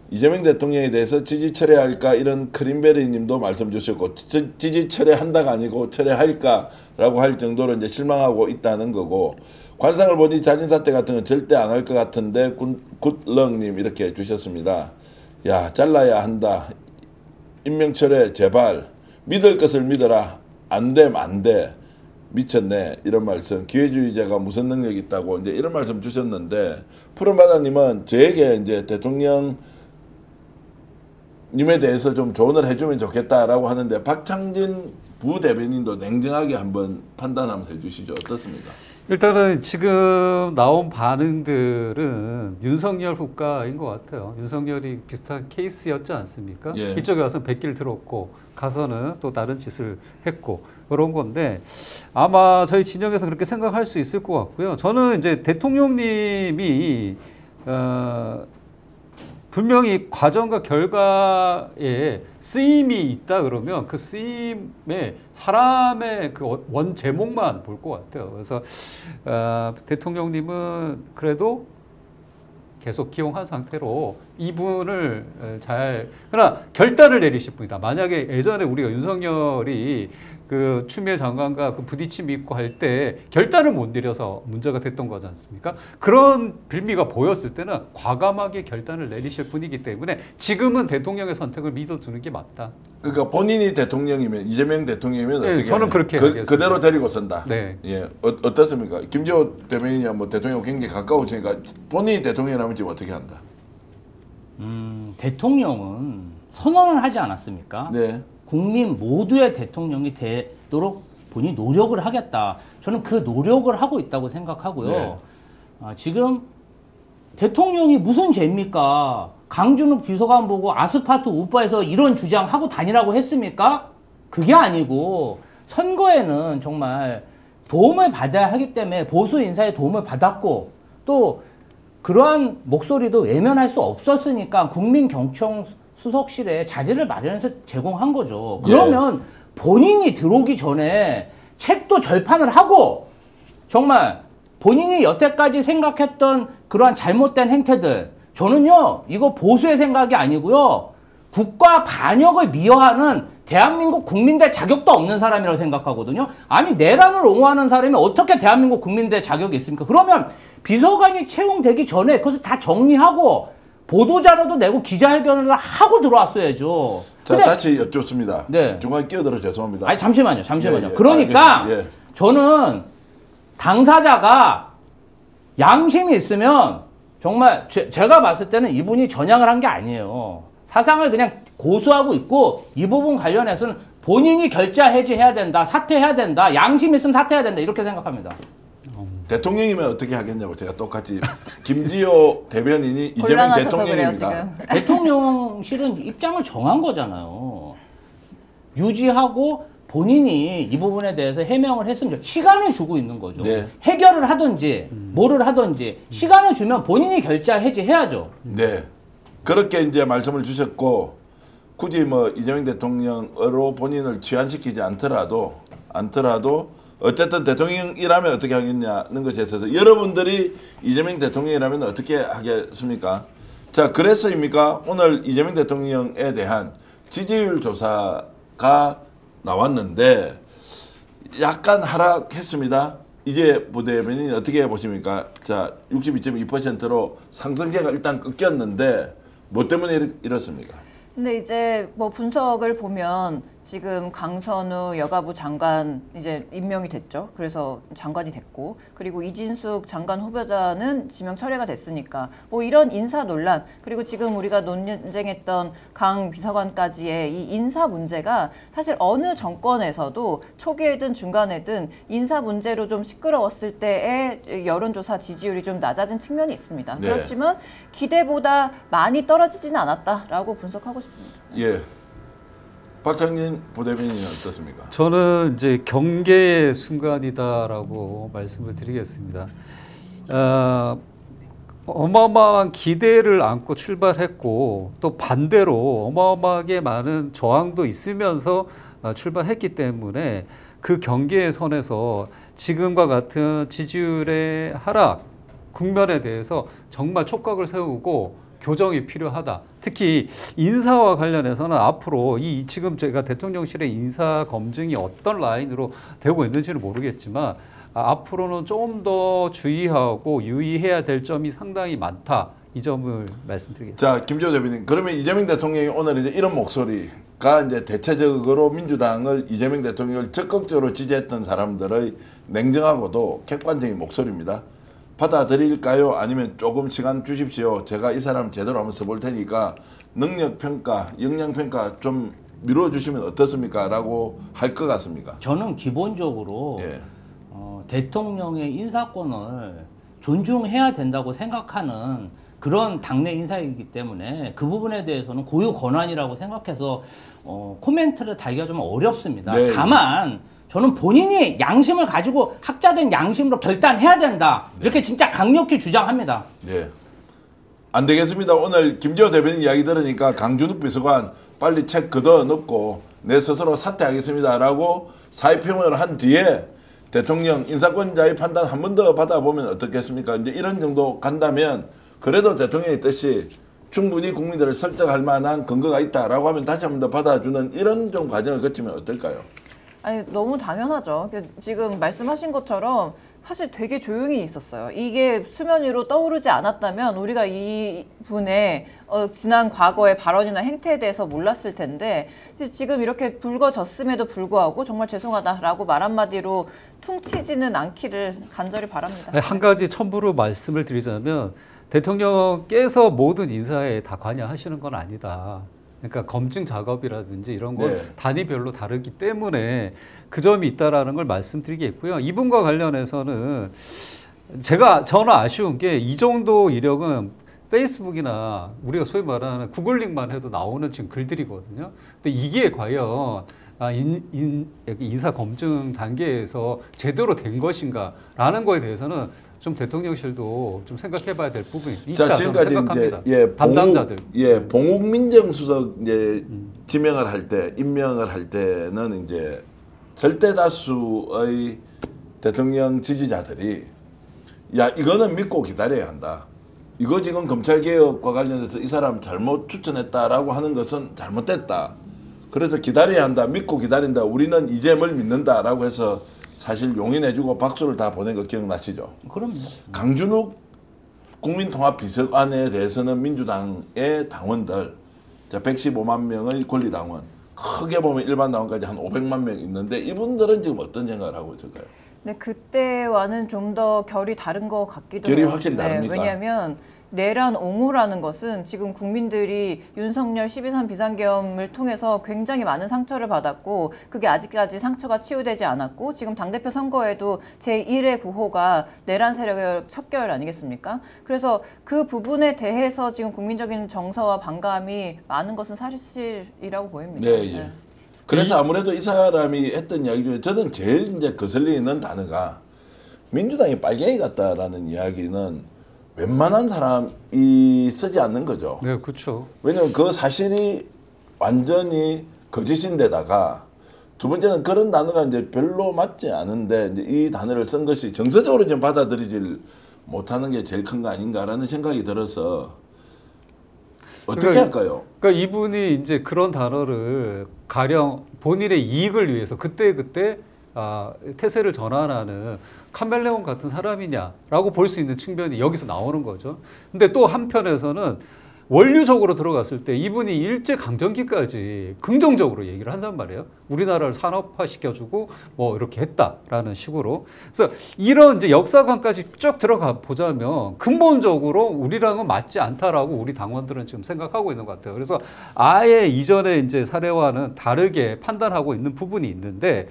이재명 대통령에 대해서 지지 철회할까 이런 크림베리님도 말씀 주셨고 지지 철회한다가 아니고 철회할까라고 할 정도로 이제 실망하고 있다는 거고 관상을 보니 자진 사퇴 같은 건 절대 안 할 것 같은데 굿럭님 이렇게 주셨습니다. 야 잘라야 한다. 임명 철회 제발 믿을 것을 믿어라. 안 되면 안 돼. 미쳤네 이런 말씀. 기회주의자가 무슨 능력이 있다고 이제 이런 말씀 주셨는데 푸른바다님은 저에게 이제 대통령 님에 대해서 좀 조언을 해주면 좋겠다라고 하는데 박창진 부대변인도 냉정하게 한번 판단 한번 해주시죠. 어떻습니까? 일단은 지금 나온 반응들은 윤석열 효과인 것 같아요. 윤석열이 비슷한 케이스였지 않습니까? 예. 이쪽에 와서 백기를 들었고 가서는 또 다른 짓을 했고 그런 건데 아마 저희 진영에서 그렇게 생각할 수 있을 것 같고요. 저는 이제 대통령님이 분명히 과정과 결과에 쓰임이 있다 그러면 그 쓰임에 사람의 그 원 제목만 볼 것 같아요. 그래서 대통령님은 그래도 계속 기용한 상태로 이분을 잘 그러나 결단을 내리실 분이다. 만약에 예전에 우리가 윤석열이 그 추미애 장관과 그 부딪힘이 있고 할 때 결단을 못 내려서 문제가 됐던 거지 않습니까? 그런 빌미가 보였을 때는 과감하게 결단을 내리실 분이기 때문에 지금은 대통령의 선택을 믿어주는 게 맞다. 그러니까 본인이 대통령이면 이재명 대통령이면 네, 어떻게 저는 그렇게 하겠습니다. 그대로 데리고 선다. 네. 예, 어떻습니까? 김재호 대변인이 뭐 대통령 굉장히 가까우시니까 본인이 대통령이라면 지금 어떻게 한다? 대통령은 선언을 하지 않았습니까? 네. 국민 모두의 대통령이 되도록 본인이 노력을 하겠다. 저는 그 노력을 하고 있다고 생각하고요. 네. 지금 대통령이 무슨 죄입니까? 강준욱 비서관 보고 아스파트 우파에서 이런 주장하고 다니라고 했습니까? 그게 아니고 선거에는 정말 도움을 받아야 하기 때문에 보수 인사의 도움을 받았고 또 그러한 목소리도 외면할 수 없었으니까 국민경청 수석실에 자리를 마련해서 제공한 거죠. 그러면 본인이 들어오기 전에 책도 절판을 하고 정말 본인이 여태까지 생각했던 그러한 잘못된 행태들 저는요 이거 보수의 생각이 아니고요 국가 반역을 미화하는 대한민국 국민대 자격도 없는 사람이라고 생각하거든요. 아니 내란을 옹호하는 사람이 어떻게 대한민국 국민대 자격이 있습니까? 그러면 비서관이 채용되기 전에 그것을 다 정리하고 보도자료도 내고 기자회견을 하고 들어왔어야죠. 자, 다시 여쭙습니다. 네. 중간에 끼어들어 죄송합니다. 아니 잠시만요. 예. 그러니까 예. 저는 당사자가 양심이 있으면 정말 제가 봤을 때는 이분이 전향을 한 게 아니에요. 사상을 그냥 고수하고 있고 이 부분 관련해서는 본인이 결자 해지해야 된다. 사퇴해야 된다. 양심 있으면 사퇴해야 된다. 이렇게 생각합니다. 대통령이면 어떻게 하겠냐고 제가 똑같이 김지호 대변인이 이재명 대통령입니다. 대통령실은 입장을 정한 거잖아요. 유지하고 본인이 이 부분에 대해서 해명을 했으면 시간을 주고 있는 거죠. 네. 해결을 하든지 뭐를 하든지 시간을 주면 본인이 결자 해지해야죠. 네. 그렇게 이제 말씀을 주셨고 굳이 뭐 이재명 대통령으로 본인을 취한시키지 않더라도 어쨌든 대통령이라면 어떻게 하겠냐는 것에 있어서 여러분들이 이재명 대통령이라면 어떻게 하겠습니까? 자, 그래서입니까? 오늘 이재명 대통령에 대한 지지율 조사가 나왔는데 약간 하락했습니다. 이제 부대변인이 어떻게 보십니까? 자, 62.2%로 상승세가 일단 끊겼는데 뭐 때문에 이렇습니까? 근데 이제 뭐 분석을 보면 지금 강선우 여가부 장관 이제 임명이 됐죠. 그래서 장관이 됐고, 그리고 이진숙 장관 후보자는 지명 철회가 됐으니까 뭐 이런 인사 논란, 그리고 지금 우리가 논쟁했던 강 비서관까지의 이 인사 문제가 사실 어느 정권에서도 초기에든 중간에든 인사 문제로 좀 시끄러웠을 때의 여론조사 지지율이 좀 낮아진 측면이 있습니다. 네. 그렇지만 기대보다 많이 떨어지지는 않았다라고 분석하고 싶습니다. 예. 박창진 부대변인은 어떻습니까? 저는 이제 경계의 순간이다라고 말씀을 드리겠습니다. 어마어마한 기대를 안고 출발했고 또 반대로 어마어마하게 많은 저항도 있으면서 출발했기 때문에 그 경계의 선에서 지금과 같은 지지율의 하락 국면에 대해서 정말 촉각을 세우고 교정이 필요하다. 특히 인사와 관련해서는 앞으로 이 지금 제가 대통령실의 인사 검증이 어떤 라인으로 되고 있는지는 모르겠지만 앞으로는 좀 더 주의하고 유의해야 될 점이 상당히 많다. 이 점을 말씀드리겠습니다. 자, 김재호 대변인. 그러면 이재명 대통령이 오늘 이제 이런 목소리가 이제 대체적으로 민주당을 이재명 대통령을 적극적으로 지지했던 사람들의 냉정하고도 객관적인 목소리입니다. 받아들일까요? 아니면 조금 시간 주십시오. 제가 이 사람 제대로 한번 써볼 테니까 능력평가, 역량평가 좀 미뤄주시면 어떻습니까? 라고 할 것 같습니까? 저는 기본적으로 예. 대통령의 인사권을 존중해야 된다고 생각하는 그런 당내 인사이기 때문에 그 부분에 대해서는 고유 권한이라고 생각해서 코멘트를 달기가 좀 어렵습니다. 네. 다만 저는 본인이 양심을 가지고 학자된 양심으로 결단해야 된다. 이렇게 진짜 강력히 주장합니다. 네. 안 되겠습니다. 오늘 김재호 대변인 이야기 들으니까 강준욱 비서관 빨리 책 걷어 넣고 내 스스로 사퇴하겠습니다라고 사의표명을 한 뒤에 대통령 인사권자의 판단 한 번 더 받아보면 어떻겠습니까? 이제 이런 정도 간다면 그래도 대통령의 뜻이 충분히 국민들을 설득할 만한 근거가 있다라고 하면 다시 한 번 더 받아주는 이런 좀 과정을 거치면 어떨까요? 아니, 너무 당연하죠. 지금 말씀하신 것처럼 사실 되게 조용히 있었어요. 이게 수면 위로 떠오르지 않았다면 우리가 이분의 지난 과거의 발언이나 행태에 대해서 몰랐을 텐데 지금 이렇게 불거졌음에도 불구하고 정말 죄송하다라고 말 한마디로 퉁치지는 않기를 간절히 바랍니다. 한 가지 첨부로 말씀을 드리자면 대통령께서 모든 인사에 다 관여하시는 건 아니다. 그러니까 검증 작업이라든지 이런 건 네. 단위별로 다르기 때문에 그 점이 있다라는 걸 말씀드리겠고요. 이분과 관련해서는 저는 아쉬운 게 이 정도 이력은 페이스북이나 우리가 소위 말하는 구글링만 해도 나오는 지금 글들이거든요. 근데 이게 과연 인사 검증 단계에서 제대로 된 것인가라는 거에 대해서는 좀 대통령실도 좀 생각해봐야 될 부분이 있다. 자, 지금까지 생각합니다. 이제 담당자들. 봉욱 민정수석 이제 지명을 할 때, 임명을 할 때는 이제 절대 다수의 대통령 지지자들이 야, 이거는 믿고 기다려야 한다. 이거 지금 검찰 개혁과 관련해서 이 사람 잘못 추천했다라고 하는 것은 잘못됐다. 그래서 기다려야 한다. 믿고 기다린다. 우리는 이재명을 믿는다라고 해서 사실 용인해주고 박수를 다 보낸 거 기억나시죠? 그럼요. 강준욱 국민통합비서관에 대해서는 민주당의 당원들 115만 명의 권리당원 크게 보면 일반 당원까지 한 500만 명 있는데 이분들은 지금 어떤 생각을 하고 있을까요? 네, 그때와는 좀 더 결이 다른 것 같기도 결이 해요. 확실히 다릅니까? 왜냐하면 내란 옹호라는 것은 지금 국민들이 윤석열 12.3 비상계엄을 통해서 굉장히 많은 상처를 받았고 그게 아직까지 상처가 치유되지 않았고 지금 당대표 선거에도 제1의 구호가 내란 세력의 첩결 아니겠습니까? 그래서 그 부분에 대해서 지금 국민적인 정서와 반감이 많은 것은 사실이라고 보입니다. 네, 예. 그래서 아무래도 이 사람이 했던 이야기 중에 저는 제일 이제 거슬리는 단어가 민주당이 빨갱이 같다라는 이야기는 웬만한 사람이 쓰지 않는 거죠. 네, 그렇죠. 왜냐하면 그 사실이 완전히 거짓인데다가 두 번째는 그런 단어가 이제 별로 맞지 않은데 이제 이 단어를 쓴 것이 정서적으로 좀 받아들이질 못하는 게 제일 큰 거 아닌가라는 생각이 들어서 어떻게 할까요? 그러니까 이분이 이제 그런 단어를 가령 본인의 이익을 위해서 그때 태세를 전환하는 카멜레온 같은 사람이냐라고 볼 수 있는 측면이 여기서 나오는 거죠. 근데 또 한편에서는 원류적으로 들어갔을 때 이분이 일제강점기까지 긍정적으로 얘기를 한단 말이에요. 우리나라를 산업화시켜주고 뭐 이렇게 했다라는 식으로. 그래서 이런 이제 역사관까지 쭉 들어가 보자면 근본적으로 우리랑은 맞지 않다라고 우리 당원들은 지금 생각하고 있는 것 같아요. 그래서 아예 이전의 이제 사례와는 다르게 판단하고 있는 부분이 있는데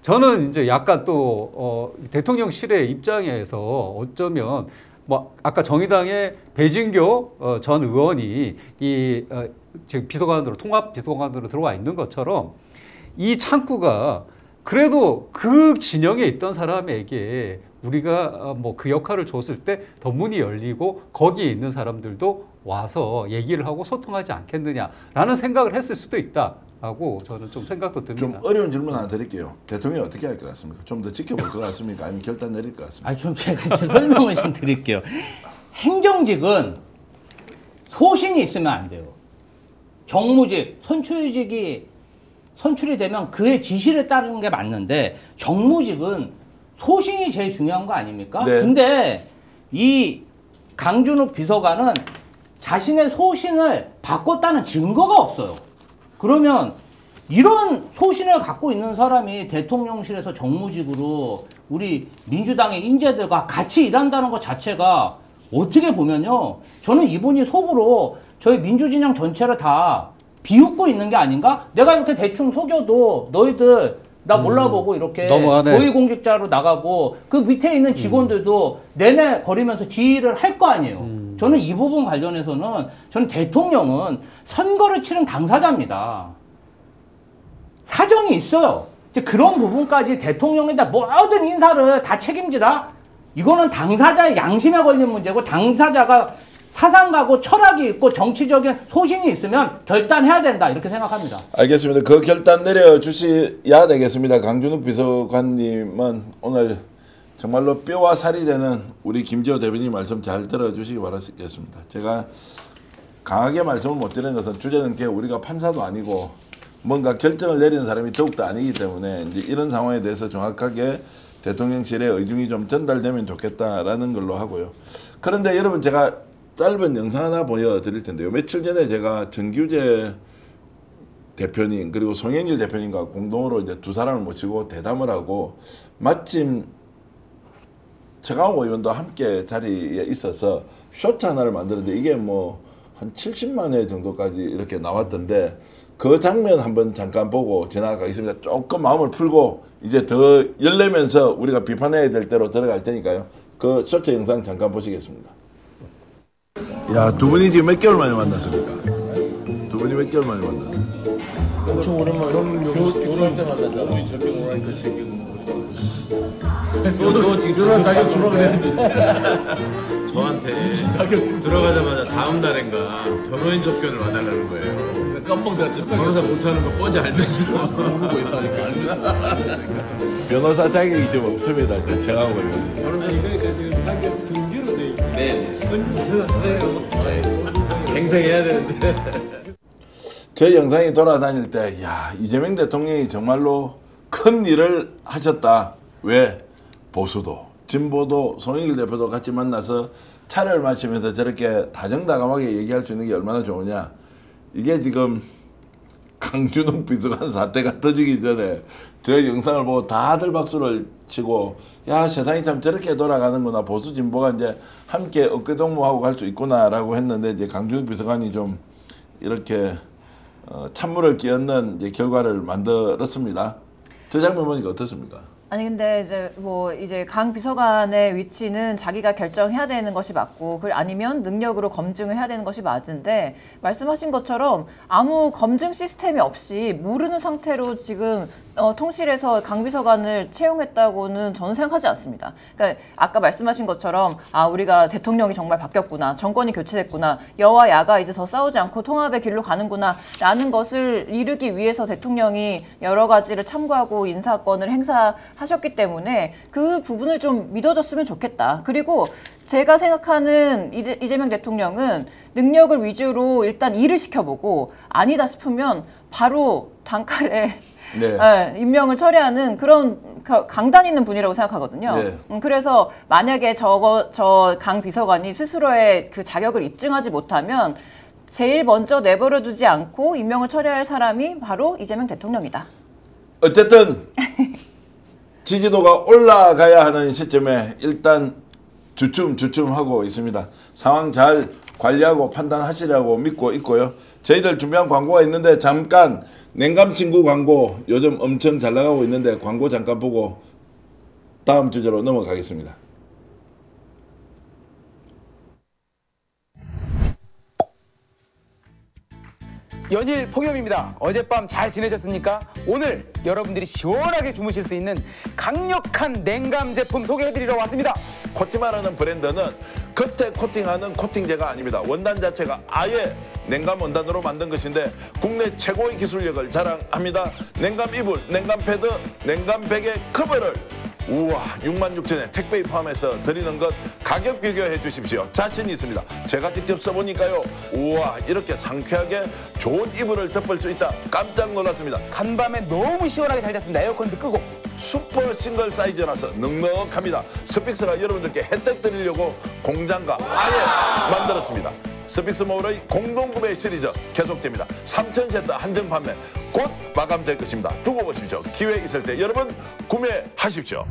저는 이제 약간 또 대통령실의 입장에서 어쩌면 뭐 아까 정의당의 배진교 전 의원이 지금 비서관으로 통합 비서관으로 들어와 있는 것처럼 이 창구가 그래도 그 진영에 있던 사람에게 우리가 뭐 그 역할을 줬을 때 더 문이 열리고 거기에 있는 사람들도 와서 얘기를 하고 소통하지 않겠느냐라는 생각을 했을 수도 있다라고 저는 좀 생각도 듭니다. 좀 어려운 질문 하나 드릴게요. 대통령이 어떻게 할 것 같습니까? 좀 더 지켜볼 것 같습니까? 아니면 결단 내릴 것 같습니까? 아니, 좀 제가 설명을 좀 드릴게요. 행정직은 소신이 있으면 안 돼요. 정무직, 선출이 되면 그의 지시를 따르는 게 맞는데 정무직은 소신이 제일 중요한 거 아닙니까? 네. 근데 이 강준욱 비서관은 자신의 소신을 바꿨다는 증거가 없어요. 그러면 이런 소신을 갖고 있는 사람이 대통령실에서 정무직으로 우리 민주당의 인재들과 같이 일한다는 것 자체가 어떻게 보면요. 저는 이분이 속으로 저희 민주진영 전체를 다 비웃고 있는 게 아닌가? 내가 이렇게 대충 속여도 너희들 나 몰라보고 이렇게 고위공직자로 나가고 그 밑에 있는 직원들도 내내 거리면서 지휘를 할 거 아니에요. 저는 이 부분 관련해서는 저는 대통령은 선거를 치른 당사자입니다. 사정이 있어요. 이제 그런 부분까지 대통령에다 모든 인사를 다 책임지라? 이거는 당사자의 양심에 걸린 문제고 당사자가 사상가고 철학이 있고 정치적인 소신이 있으면 결단해야 된다 이렇게 생각합니다. 알겠습니다. 그 결단 내려주셔야 되겠습니다. 강준욱 비서관님은 오늘 정말로 뼈와 살이 되는 우리 김지호 대변인 말씀 잘 들어주시기 바라겠습니다. 제가 강하게 말씀을 못 드리는 것은 주제는 우리가 판사도 아니고 뭔가 결정을 내리는 사람이 더욱더 아니기 때문에 이제 이런 상황에 대해서 정확하게 대통령실의 의중이 좀 전달되면 좋겠다라는 걸로 하고요. 그런데 여러분 제가 짧은 영상 하나 보여드릴 텐데요. 며칠 전에 제가 정규재 대표님 그리고 송영길 대표님과 공동으로 이제 두 사람을 모시고 대담을 하고 마침 최강욱 의원도 함께 자리에 있어서 쇼트 하나를 만들었는데 이게 뭐 한 70만 회 정도까지 이렇게 나왔던데 그 장면 한번 잠깐 보고 지나가겠습니다. 조금 마음을 풀고 이제 더 열내면서 우리가 비판해야 될 대로 들어갈 테니까요. 그 쇼트 영상 잠깐 보시겠습니다. 야, 두 분이 지금 몇 개월 만에 만났습니까? 두 분이 몇 개월 만에 만났습니까? 엄청 오랜만에 교수할 때 만났잖아. 저렇게 오라니까 지금 너 지금 교수한 자격 졸업을 해야지. 저한테 들어가자마자 다음 달인가 변호인 접견을 와달라는 거예요. 깜빡 내가 변호사 못하는 거 뻔히 알면서 모르고 있다니까 알면서. 변호사 자격이 좀 없습니다. 제가 보면. 변호사 이거니까 지금 자격 정지로 돼 있고. 네. 갱생해야 되는데. 저 영상이 돌아다닐 때, 야, 이재명 대통령이 정말로 큰 일을 하셨다. 왜? 보수도, 진보도, 송영길 대표도 같이 만나서 차를 마시면서 저렇게 다정다감하게 얘기할 수 있는 게 얼마나 좋으냐. 이게 지금 강준욱 비서관 사태가 터지기 전에 저 영상을 보고 다들 박수를 치고, 야, 세상이 참 저렇게 돌아가는구나. 보수 진보가 이제 함께 어깨동무하고 갈 수 있구나라고 했는데, 이제 강준욱 비서관이 좀 이렇게 찬물을 끼얹는 이제 결과를 만들었습니다. 저 장면 보니까 어떻습니까? 아니 근데 이제 강 비서관의 위치는 자기가 결정해야 되는 것이 맞고 그 아니면 능력으로 검증을 해야 되는 것이 맞은데 말씀하신 것처럼 아무 검증 시스템이 없이 모르는 상태로 지금 통실에서 강 비서관을 채용했다고는 저는 생각하지 않습니다. 그러니까 아까 말씀하신 것처럼 우리가 대통령이 정말 바뀌었구나, 정권이 교체됐구나, 여와 야가 이제 더 싸우지 않고 통합의 길로 가는구나 라는 것을 이루기 위해서 대통령이 여러 가지를 참고하고 인사권을 행사하셨기 때문에 그 부분을 좀 믿어줬으면 좋겠다. 그리고 제가 생각하는 이재명 대통령은 능력을 위주로 일단 일을 시켜보고 아니다 싶으면 바로 단칼에 임명을 처리하는 그런 강단 있는 분이라고 생각하거든요. 네. 그래서 만약에 저 강 비서관이 스스로의 그 자격을 입증하지 못하면 제일 먼저 내버려두지 않고 임명을 처리할 사람이 바로 이재명 대통령이다. 어쨌든 지지도가 올라가야 하는 시점에 일단 주춤하고 있습니다. 상황 잘 관리하고 판단하시라고 믿고 있고요. 저희들 준비한 광고가 있는데 잠깐 냉감 친구 광고 요즘 엄청 잘 나가고 있는데 광고 잠깐 보고 다음 주제로 넘어가겠습니다. 연일 폭염입니다. 어젯밤 잘 지내셨습니까? 오늘 여러분들이 시원하게 주무실 수 있는 강력한 냉감 제품 소개해드리러 왔습니다. 코티마라는 브랜드는 겉에 코팅하는 코팅제가 아닙니다. 원단 자체가 아예 냉감 원단으로 만든 것인데 국내 최고의 기술력을 자랑합니다. 냉감 이불, 냉감 패드, 냉감 베개 커버를 우와 66,000에 택배 포함해서 드리는 것 가격 비교해 주십시오. 자신 있습니다. 제가 직접 써보니까요. 우와 이렇게 상쾌하게 좋은 이불을 덮을 수 있다. 깜짝 놀랐습니다. 간밤에 너무 시원하게 잘 잤습니다. 에어컨도 끄고. 슈퍼 싱글 사이즈라서 넉넉합니다. 스픽스가 여러분들께 혜택 드리려고 공장과 아예 만들었습니다. 스픽스몰의 공동구매 시리즈 계속됩니다. 3,000세트 한정 판매 곧 마감될 것입니다. 두고 보십시오. 기회 있을 때 여러분 구매하십시오.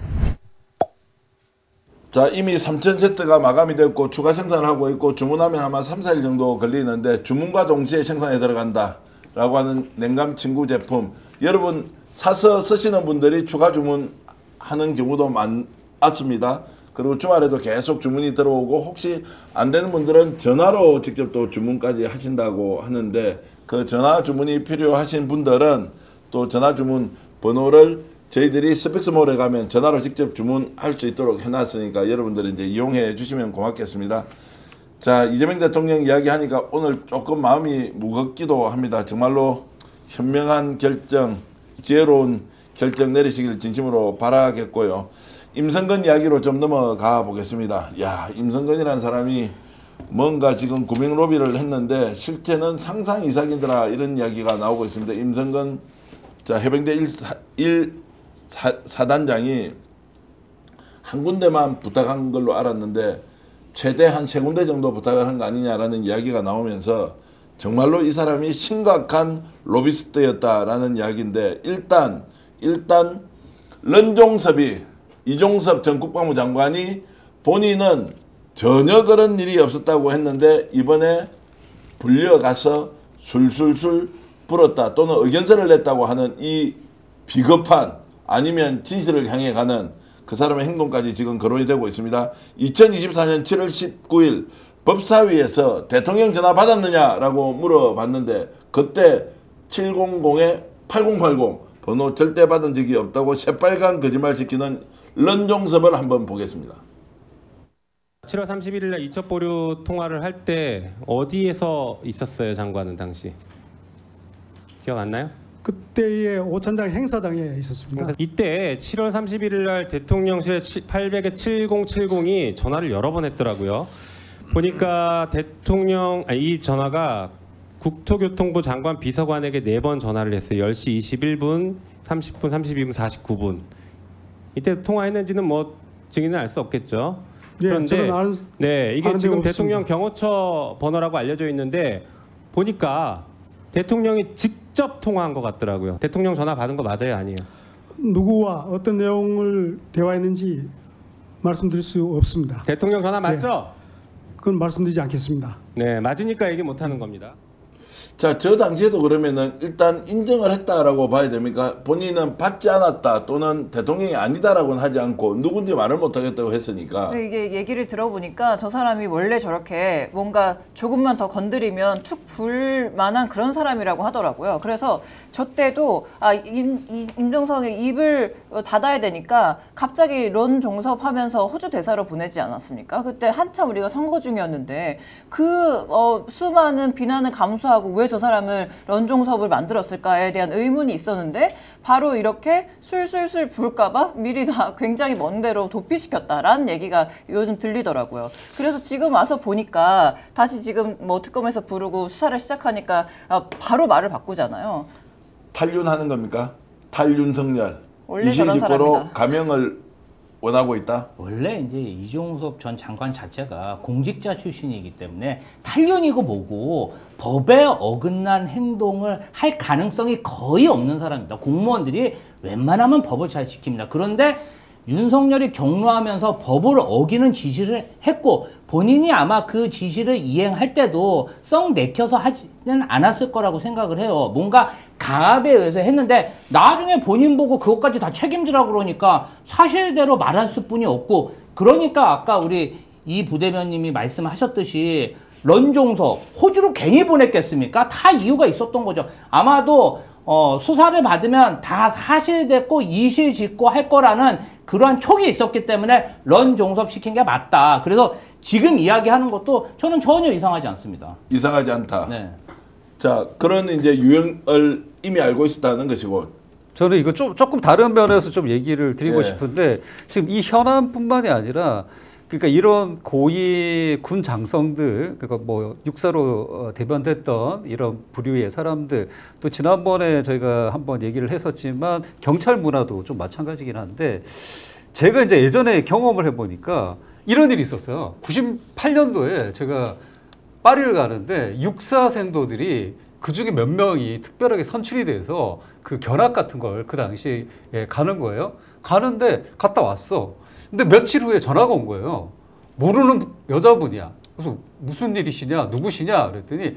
자, 이미 3,000세트가 마감이 됐고 추가 생산을 하고 있고 주문하면 아마 3, 4일 정도 걸리는데 주문과 동시에 생산에 들어간다 라고 하는 냉감 친구 제품 여러분 사서 쓰시는 분들이 추가 주문하는 경우도 많습니다. 그리고 주말에도 계속 주문이 들어오고 혹시 안 되는 분들은 전화로 직접 또 주문까지 하신다고 하는데 그 전화 주문이 필요하신 분들은 또 전화 주문 번호를 저희들이 스펙스몰에 가면 전화로 직접 주문할 수 있도록 해놨으니까 여러분들이 이제 이용해 주시면 고맙겠습니다. 자, 이재명 대통령 이야기하니까 오늘 조금 마음이 무겁기도 합니다. 정말로 현명한 결정, 지혜로운 결정 내리시길 진심으로 바라겠고요. 임성근 이야기로 좀 넘어가 보겠습니다. 야, 임성근이라는 사람이 뭔가 지금 구명 로비를 했는데 실제는 상상 이상이더라 이런 이야기가 나오고 있습니다. 임성근 자 해병대 1사단장이 한 군데만 부탁한 걸로 알았는데 최대 한 3군데 정도 부탁을 한 거 아니냐라는 이야기가 나오면서 정말로 이 사람이 심각한 로비스트였다라는 이야기인데 일단 런종섭이 이종섭 전 국방부 장관이 본인은 전혀 그런 일이 없었다고 했는데 이번에 불려가서 술술술 불었다 또는 의견서를 냈다고 하는 이 비겁한 아니면 진실을 향해 가는 그 사람의 행동까지 지금 거론이 되고 있습니다. 2024년 7월 19일 법사위에서 대통령 전화 받았느냐라고 물어봤는데 그때 700-8080 번호 절대 받은 적이 없다고 새빨간 거짓말 시키는 런종섭을 한번 보겠습니다. 7월 31일 날 이첩 보류 통화를 할 때 어디에서 있었어요, 장관은 당시? 기억 안 나요? 그때의 오천장 행사장에 있었습니다. 이때 7월 31일 날 대통령실 800-7070이 전화를 여러 번 했더라고요. 보니까 이 전화가 국토교통부 장관 비서관에게 4번 전화를 했어요. 10시 21분, 30분, 32분, 49분. 이때 통화했는지는 뭐 증인은 알 수 없겠죠. 그런데 이게 지금 대통령 경호처 번호라고 알려져 있는데 보니까 대통령이 직접 통화한 것 같더라고요. 대통령 전화 받은 거 맞아요, 아니에요? 누구와 어떤 내용을 대화했는지 말씀드릴 수 없습니다. 대통령 전화 맞죠? 그건 말씀드리지 않겠습니다. 네, 맞으니까 얘기 못하는 겁니다. 자, 저 당시에도 그러면은 일단 인정을 했다라고 봐야 됩니까? 본인은 받지 않았다 또는 대통령이 아니다라고는 하지 않고 누군지 말을 못하겠다고 했으니까. 이게 얘기를 들어보니까 저 사람이 원래 저렇게 뭔가 조금만 더 건드리면 툭 불 만한 그런 사람이라고 하더라고요. 그래서 저 때도 임종석의 입을 닫아야 되니까 갑자기 런종섭 하면서 호주 대사로 보내지 않았습니까? 그때 한참 우리가 선거 중이었는데 그 수많은 비난을 감수하고 왜 저 사람을 런종섭을 만들었을까에 대한 의문이 있었는데 바로 이렇게 술술술 부를까봐 미리 다 굉장히 먼 데로 도피시켰다라는 얘기가 요즘 들리더라고요. 그래서 지금 와서 보니까 다시 지금 뭐 특검에서 부르고 수사를 시작하니까 바로 말을 바꾸잖아요. 탈윤하는 겁니까? 탈윤석열. 원래 이실직고로 저런 사람이다. 가명을 원하고 있다? 원래 이제 이종섭 전 장관 자체가 공직자 출신이기 때문에 탈륜이고 뭐고 법에 어긋난 행동을 할 가능성이 거의 없는 사람입니다. 공무원들이 웬만하면 법을 잘 지킵니다. 그런데 윤석열이 경로하면서 법을 어기는 지시를 했고 본인이 아마 그 지시를 이행할 때도 썩 내켜서 하지는 않았을 거라고 생각을 해요. 뭔가 가압에 의해서 했는데 나중에 본인 보고 그것까지 다 책임지라고 그러니까 사실대로 말할 뿐이 없고 그러니까 아까 우리 이 부대변님이 말씀하셨듯이 런종석 호주로 괜히 보냈겠습니까? 다 이유가 있었던 거죠. 아마도 수사를 받으면 다 사실됐고 이실직고 할 거라는 그러한 촉이 있었기 때문에 런종섭 시킨 게 맞다. 그래서 지금 이야기하는 것도 저는 전혀 이상하지 않습니다. 이상하지 않다. 네. 자, 그런 이제 유형을 이미 알고 있었다는 것이고. 저는 이거 조금 다른 면에서 좀 얘기를 드리고 예. 싶은데 지금 이 현안뿐만이 아니라 그러니까 이런 고위 군 장성들, 그러니까 뭐 육사로 대변됐던 이런 부류의 사람들, 또 지난번에 저희가 한번 얘기를 했었지만 경찰 문화도 좀 마찬가지긴 한데 제가 이제 예전에 경험을 해보니까 이런 일이 있었어요. 98년도에 제가 파리를 가는데 육사생도들이 그 중에 몇 명이 특별하게 선출이 돼서 그 견학 같은 걸 그 당시에 가는 거예요. 가는데 갔다 왔어. 근데 며칠 후에 전화가 온 거예요. 모르는 여자분이야. 그래서 무슨 일이시냐, 누구시냐 그랬더니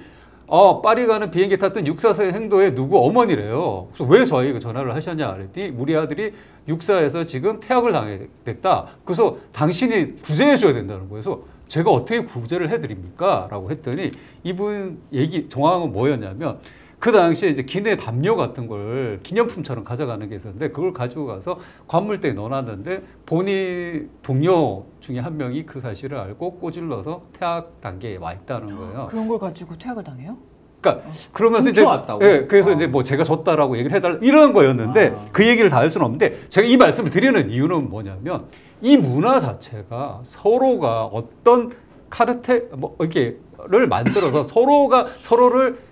파리 가는 비행기 탔던 육사생 행도의 누구 어머니래요. 그래서 왜 저희가 전화를 하셨냐 그랬더니 우리 아들이 육사에서 지금 퇴학을 당했다. 그래서 당신이 구제해 줘야 된다는 거예요. 그래서 제가 어떻게 구제를 해드립니까? 라고 했더니 이분 얘기 정황은 뭐였냐면 그 당시에 이제 기내 담요 같은 걸 기념품처럼 가져가는 게 있었는데 그걸 가지고 가서 관물대에 넣어놨는데 본인 동료 중에 한 명이 그 사실을 알고 꼬질러서 퇴학 단계에 와 있다는 거예요. 그런 걸 가지고 퇴학을 당해요? 그러니까 그러면서 이제 훔쳐왔다고? 예, 그래서 이제 뭐 제가 줬다라고 얘기를 해달라 이런 거였는데 그 얘기를 다 할 수는 없는데 제가 이 말씀을 드리는 이유는 뭐냐면 이 문화 자체가 서로가 어떤 카르텔 뭐 이렇게를 만들어서 서로가 서로를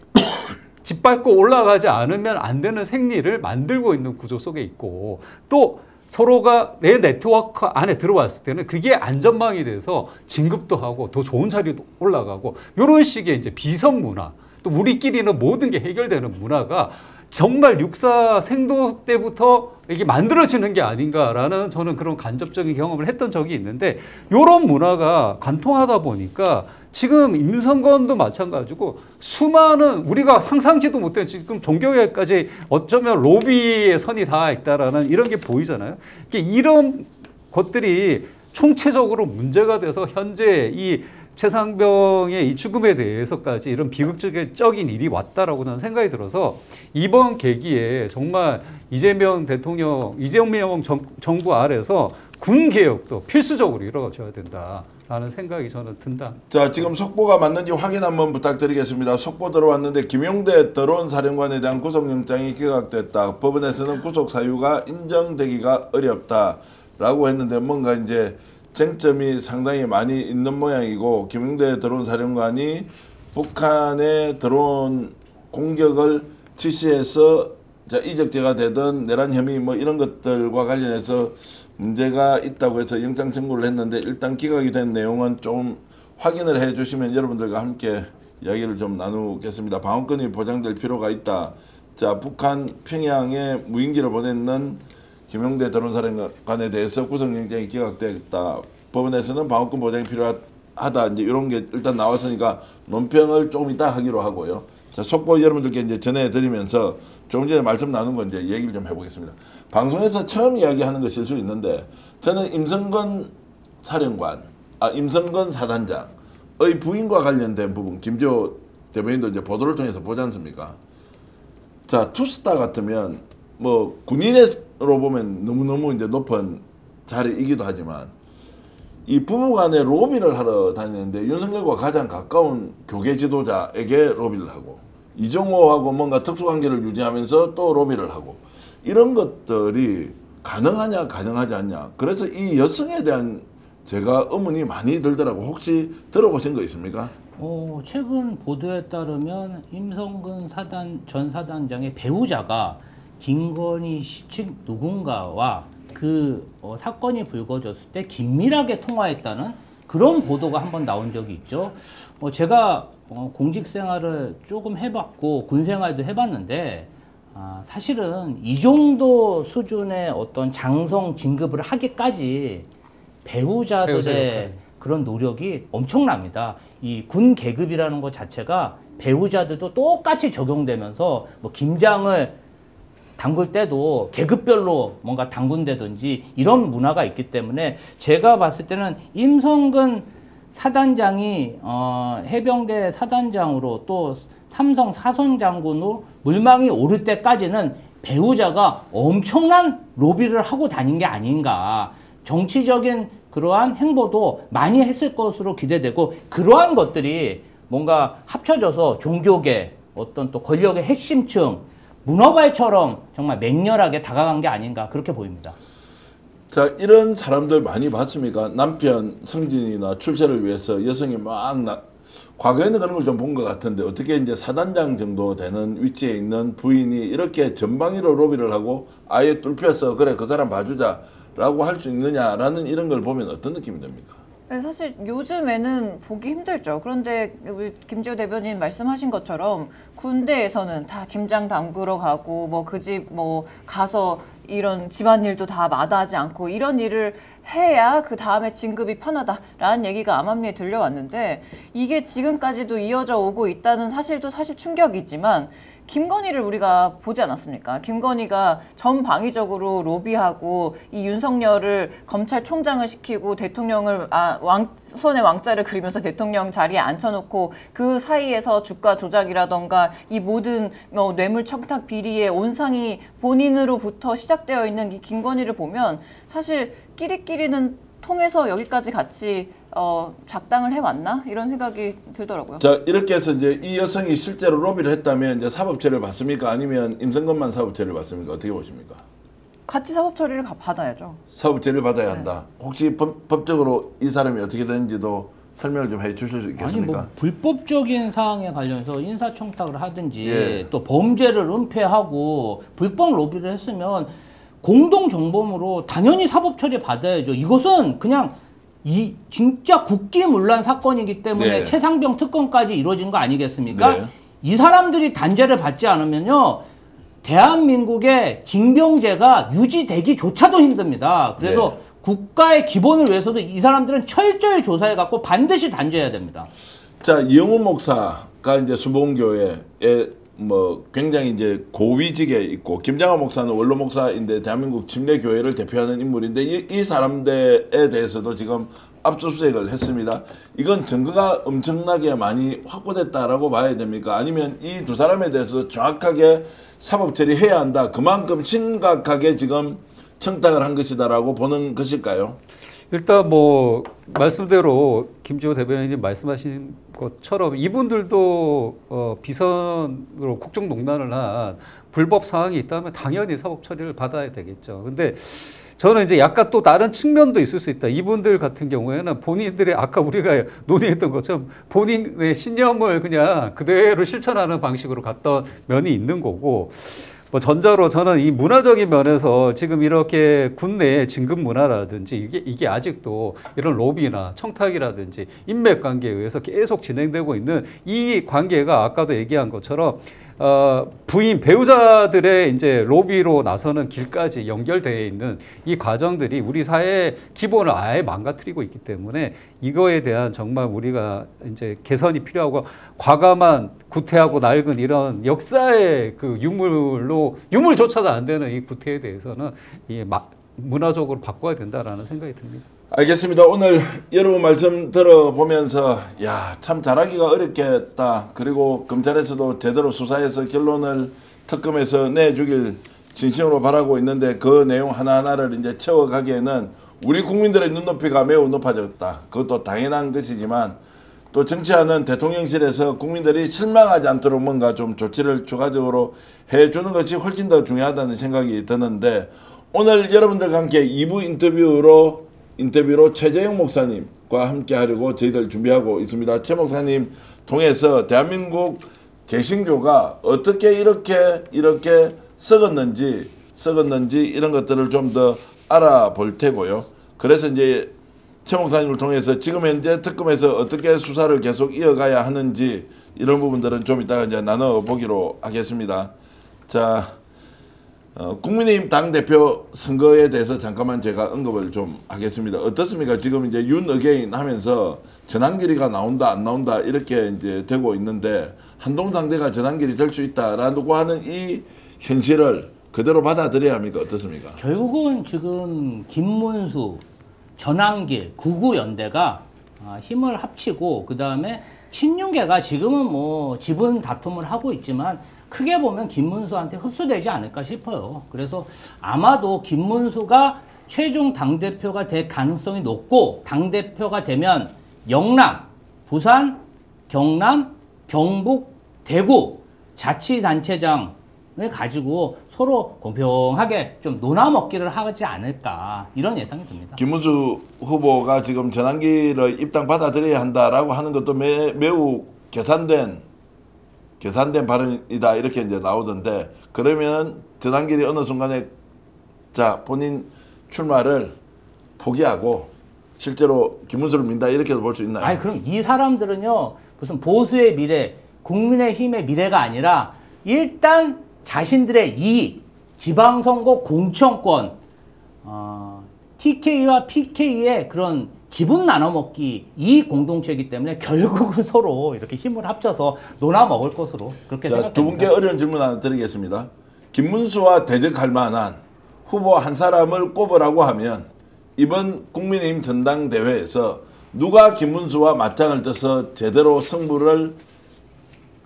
짓밟고 올라가지 않으면 안 되는 생리를 만들고 있는 구조 속에 있고 또 서로가 내 네트워크 안에 들어왔을 때는 그게 안전망이 돼서 진급도 하고 더 좋은 자리도 올라가고 이런 식의 이제 비선 문화 또 우리끼리는 모든 게 해결되는 문화가 정말 육사 생도 때부터 이게 만들어지는 게 아닌가라는 저는 그런 간접적인 경험을 했던 적이 있는데 이런 문화가 관통하다 보니까 지금 임성건도 마찬가지고 수많은 우리가 상상지도 못한 지금 종교계까지 어쩌면 로비의 선이 닿아 있다라는 이런 게 보이잖아요. 이런 것들이 총체적으로 문제가 돼서 현재 이 최상병의 이 죽음에 대해서까지 이런 비극적인 일이 왔다라고 저는 생각이 들어서 이번 계기에 정말 이재명 대통령, 이재명 정부 아래서 군 개혁도 필수적으로 이루어져야 된다라는 생각이 저는 든다. 자, 지금 속보가 맞는지 확인 한번 부탁드리겠습니다. 속보 들어왔는데 김용대 드론 사령관에 대한 구속영장이 기각됐다. 법원에서는 구속 사유가 인정되기가 어렵다라고 했는데 뭔가 이제 쟁점이 상당히 많이 있는 모양이고 김용대 드론 사령관이 북한의 드론 공격을 지시해서 이적죄가 되든 내란 혐의 뭐 이런 것들과 관련해서 문제가 있다고 해서 영장 청구를 했는데 일단 기각이 된 내용은 좀 확인을 해 주시면 여러분들과 함께 이야기를 좀 나누겠습니다. 방어권이 보장될 필요가 있다. 자, 북한 평양에 무인기를 보냈는 김용대 드론 사령관에 대해서 구속영장이 기각됐다. 법원에서는 방어권 보장이 필요하다. 이제 이런 게 일단 나왔으니까 논평을 조금 이따 하기로 하고요. 자, 속보 여러분들께 이제 전해드리면서 조금 전에 말씀 나눈 거 이제 얘기를 좀 해보겠습니다. 방송에서 처음 이야기하는 것일 수 있는데 저는 임성건 사령관, 임성건 사단장의 부인과 관련된 부분 김지호 대변인도 이제 보도를 통해서 보지 않습니까? 자, 투스타 같으면 뭐 군인으로 보면 너무너무 이제 높은 자리이기도 하지만 이 부부간에 로비를 하러 다니는데 윤석열과 가장 가까운 교계 지도자에게 로비를 하고 이종호하고 뭔가 특수관계를 유지하면서 또 로비를 하고 이런 것들이 가능하냐 가능하지 않냐. 그래서 이 여성에 대한 제가 의문이 많이 들더라고. 혹시 들어보신 거 있습니까? 최근 보도에 따르면 임성근 전 사단장의 배우자가 김건희 씨 측 누군가와 사건이 불거졌을 때 긴밀하게 통화했다는 그런 보도가 한번 나온 적이 있죠. 제가 공직 생활을 조금 해봤고 군 생활도 해봤는데 사실은 이 정도 수준의 어떤 장성 진급을 하기까지 배우자들의 그런 노력이 엄청납니다. 이 군 계급이라는 것 자체가 배우자들도 똑같이 적용되면서 뭐 김장을 담글 때도 계급별로 뭔가 담근다든지 이런 문화가 있기 때문에 제가 봤을 때는 임성근 사단장이 해병대 사단장으로 또 삼성 사선장군으로 물망이 오를 때까지는 배우자가 엄청난 로비를 하고 다닌 게 아닌가. 정치적인 그러한 행보도 많이 했을 것으로 기대되고 그러한 것들이 뭔가 합쳐져서 종교계 어떤 또 권력의 핵심층 문어발처럼 정말 맹렬하게 다가간 게 아닌가 그렇게 보입니다. 자, 이런 사람들 많이 봤습니까? 남편 승진이나 출세를 위해서 여성이 과거에는 그런 걸 좀 본 것 같은데 어떻게 이제 사단장 정도 되는 위치에 있는 부인이 이렇게 전방위로 로비를 하고 아예 뚫혀서 그래 그 사람 봐주자라고 할 수 있느냐라는 이런 걸 보면 어떤 느낌이 듭니까? 네, 사실 요즘에는 보기 힘들죠. 그런데 우리 김지호 대변인 말씀하신 것처럼 군대에서는 다 김장 담그러 가고 뭐 그 집 뭐 가서 이런 집안일도 다 마다하지 않고 이런 일을 해야 그 다음에 진급이 편하다라는 얘기가 암암리에 들려왔는데 이게 지금까지도 이어져 오고 있다는 사실도 사실 충격이지만 김건희를 우리가 보지 않았습니까? 김건희가 전방위적으로 로비하고 이 윤석열을 검찰총장을 시키고 대통령을 손에 왕자를 그리면서 대통령 자리에 앉혀놓고 그 사이에서 주가 조작이라던가 이 모든 뇌물 청탁 비리의 온상이 본인으로부터 시작되어 있는 이 김건희를 보면 사실 끼리끼리는 통해서 여기까지 같이 작당을 해왔나? 이런 생각이 들더라고요. 자, 이렇게 해서 이제 이 여성이 실제로 로비를 했다면 이제 사법처리를 받습니까? 아니면 임성근만 사법처리를 받습니까? 어떻게 보십니까? 같이 사법처리를 받아야죠. 사법처리를 받아야 한다. 혹시 법적으로 이 사람이 어떻게 되는지도 설명을 좀 해주실 수 있겠습니까? 아니 뭐 불법적인 사항에 관련해서 인사청탁을 하든지 또 범죄를 은폐하고 불법 로비를 했으면 공동정범으로 당연히 사법처리 받아야죠. 이것은 그냥 진짜 국기문란 사건이기 때문에 최상병 특검까지 이루어진 거 아니겠습니까? 이 사람들이 단죄를 받지 않으면요. 대한민국의 징병제가 유지되기조차도 힘듭니다. 그래서 국가의 기본을 위해서도 이 사람들은 철저히 조사해갖고 반드시 단죄해야 됩니다. 자, 이영훈 목사가 이제 수봉교회에 뭐 굉장히 이제 고위직에 있고 김장하 목사는 원로 목사인데 대한민국 침례 교회를 대표하는 인물인데 이 사람들에 대해서도 지금 압수수색을 했습니다. 이건 증거가 엄청나게 많이 확보됐다라고 봐야 됩니까? 아니면 이 두 사람에 대해서 정확하게 사법 처리해야 한다. 그만큼 심각하게 지금 청탁을 한 것이다라고 보는 것일까요? 일단 뭐 말씀대로 김지호 대변인님 말씀하신 것처럼 이분들도 비선으로 국정농단을 한 불법 사항이 있다면 당연히 사법 처리를 받아야 되겠죠. 근데 저는 이제 약간 또 다른 측면도 있을 수 있다. 이분들 같은 경우에는 본인들의 아까 우리가 논의했던 것처럼 본인의 신념을 그냥 그대로 실천하는 방식으로 갔던 면이 있는 거고, 뭐 전자로 저는 이 문화적인 면에서 지금 이렇게 군내 진급 문화라든지 이게 아직도 이런 로비나 청탁이라든지 인맥 관계에 의해서 계속 진행되고 있는 이 관계가 아까도 얘기한 것처럼 부인 배우자들의 이제 로비로 나서는 길까지 연결되어 있는 이 과정들이 우리 사회의 기본을 아예 망가뜨리고 있기 때문에 이거에 대한 정말 우리가 이제 개선이 필요하고, 과감한 구태하고 낡은 이런 역사의 그 유물조차도 안 되는 이 구태에 대해서는 문화적으로 바꿔야 된다라는 생각이 듭니다. 알겠습니다. 오늘 여러분 말씀 들어보면서 참 잘하기가 어렵겠다. 그리고 검찰에서도 제대로 수사해서 결론을 특검에서 내주길 진심으로 바라고 있는데 그 내용 하나하나를 이제 채워가기에는 우리 국민들의 눈높이가 매우 높아졌다. 그것도 당연한 것이지만 또 정치하는 대통령실에서 국민들이 실망하지 않도록 뭔가 좀 조치를 추가적으로 해주는 것이 훨씬 더 중요하다는 생각이 드는데, 오늘 여러분들과 함께 2부 인터뷰로 최재형 목사님과 함께 하려고 저희들 준비하고 있습니다. 최 목사님 통해서 대한민국 개신교가 어떻게 이렇게 썩었는지 이런 것들을 좀 더 알아볼 테고요. 그래서 이제 최 목사님을 통해서 지금 현재 특검에서 어떻게 수사를 계속 이어가야 하는지 이런 부분들은 좀 이따가 이제 나눠보기로 하겠습니다. 자, 국민의힘 당대표 선거에 대해서 잠깐만 제가 언급을 좀 하겠습니다. 어떻습니까? 지금 이제 윤 어게인 하면서 전환길이가 나온다 안 나온다 이렇게 이제 되고 있는데 한동 상대가 전환길이 될 수 있다라고 하는 이 현실을 그대로 받아들여야 합니까? 어떻습니까? 결국은 지금 김문수, 전환길, 구구연대가 힘을 합치고 그 다음에 친윤계가 지금은 뭐 지분 다툼을 하고 있지만 크게 보면 김문수한테 흡수되지 않을까 싶어요. 그래서 아마도 김문수가 최종 당대표가 될 가능성이 높고 당대표가 되면 영남, 부산, 경남, 경북, 대구 자치단체장을 가지고 서로 공평하게 좀 논아먹기를 하지 않을까 이런 예상이 듭니다. 김문수 후보가 지금 전환길의 입당 받아들여야 한다라고 하는 것도 매우 계산된 발언이다 이렇게 이제 나오던데 그러면 전환길이 어느 순간에 자 본인 출마를 포기하고 실제로 김문수를 민다 이렇게도 볼 수 있나요? 아니 그럼 이 사람들은요 무슨 보수의 미래, 국민의힘의 미래가 아니라 일단 자신들의 이익, 지방선거 공천권, TK와 PK의 그런 지분 나눠먹기 이익 공동체이기 때문에 결국은 서로 이렇게 힘을 합쳐서 논아먹을 것으로 그렇게 생각합니다. 두 분께 어려운 질문 하나 드리겠습니다. 김문수와 대적할 만한 후보 한 사람을 꼽으라고 하면 이번 국민의힘 전당대회에서 누가 김문수와 맞짱을 떠서 제대로 승부를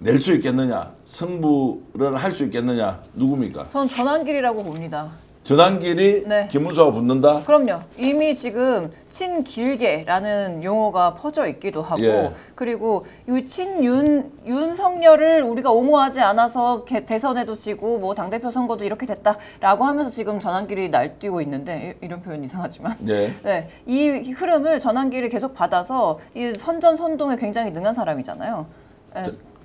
낼 수 있겠느냐, 승부를 할 수 있겠느냐, 누굽니까? 전 전환길이라고 봅니다. 전환길이 네. 김문수와 붙는다? 그럼요. 이미 지금 친길계라는 용어가 퍼져 있기도 하고 예. 그리고 이 윤석열을 우리가 옹호하지 않아서 대선에도 지고 뭐 당대표 선거도 이렇게 됐다라고 하면서 지금 전환길이 날뛰고 있는데 이런 표현 이상하지만 예. 네, 이 흐름을 전환길이 계속 받아서 이 선전선동에 굉장히 능한 사람이잖아요. 네.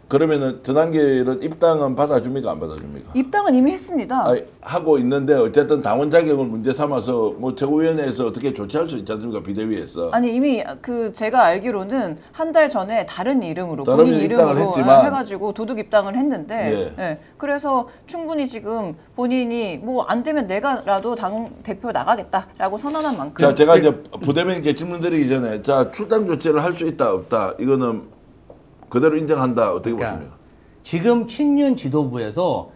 그러면은 전환길은 입당은 받아줍니까 안 받아줍니까? 입당은 이미 했습니다. 하고 있는데 어쨌든 당원 자격을 문제 삼아서 뭐 최고위원회에서 어떻게 조치할 수 있지 않습니까? 비대위에서. 아니 이미 그 제가 알기로는 한 달 전에 다른 이름으로 다른 본인 입당을 이름으로 했지만, 해가지고 도둑 입당을 했는데 예. 예, 그래서 충분히 지금 본인이 뭐 안 되면 내가라도 당 대표 나가겠다라고 선언한 만큼. 자 제가 이제 부대변인께 질문 드리기 전에 자 출당 조치를 할 수 있다 없다 이거는 그대로 인정한다 어떻게 보십니까? 지금 친윤 지도부에서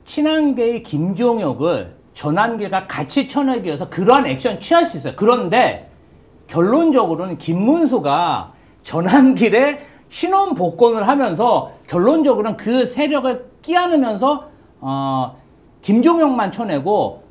친한계의 김종혁을 전환길과 같이 쳐내기 위해서 그러한 액션 취할 수 있어요. 그런데 결론적으로는 김문수가 전환길에 신원 복권을 하면서 결론적으로는 그 세력을 끼안으면서 김종혁만 쳐내고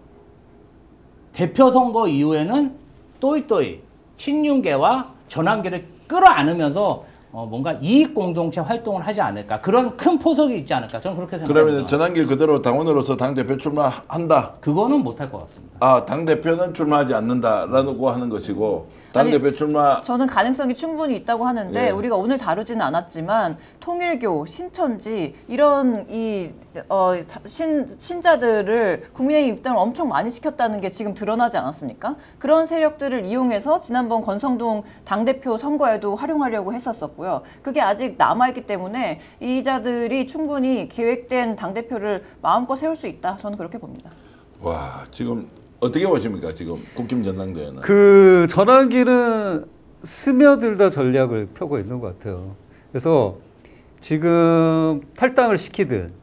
대표 선거 이후에는 또이또이 친윤계와 전환길을 끌어안으면서 뭔가 이익 공동체 활동을 하지 않을까 그런 큰 포석이 있지 않을까 저는 그렇게 생각합니다. 그러면 전환길 그대로 당원으로서 당대표 출마한다? 그거는 못할 것 같습니다. 아 당대표는 출마하지 않는다라고 하는 것이고 당대표 출마 저는 가능성이 충분히 있다고 하는데 예. 우리가 오늘 다루지는 않았지만 통일교, 신천지 이런 이 신자들을 국민의힘 입당을 엄청 많이 시켰다는 게 지금 드러나지 않았습니까? 그런 세력들을 이용해서 지난번 권성동 당대표 선거에도 활용하려고 했었었고요. 그게 아직 남아있기 때문에 이 자들이 충분히 계획된 당대표를 마음껏 세울 수 있다. 저는 그렇게 봅니다. 와 지금 어떻게 보십니까 지금 국힘 전당대회는? 그 전환길은 스며들다 전략을 펴고 있는 것 같아요. 그래서 지금 탈당을 시키든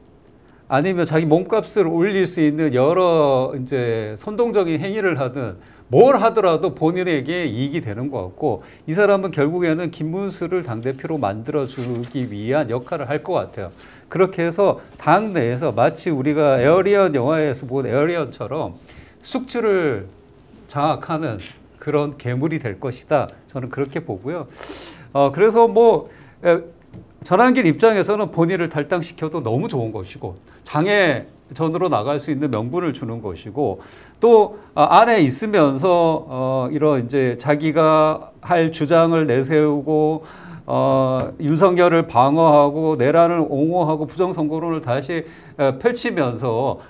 아니면 자기 몸값을 올릴 수 있는 여러 이제 선동적인 행위를 하든 뭘 하더라도 본인에게 이익이 되는 것 같고 이 사람은 결국에는 김문수를 당대표로 만들어주기 위한 역할을 할 것 같아요. 그렇게 해서 당 내에서 마치 우리가 에어리언 영화에서 본 에어리언처럼 숙주를 장악하는 그런 괴물이 될 것이다. 저는 그렇게 보고요. 그래서 뭐 전환길 입장에서는 본인을 탈당시켜도 너무 좋은 것이고 장애전으로 나갈 수 있는 명분을 주는 것이고 또 안에 있으면서 이런 이제 자기가 할 주장을 내세우고 윤석열을 방어하고 내란을 옹호하고 부정선거론을 다시 펼치면서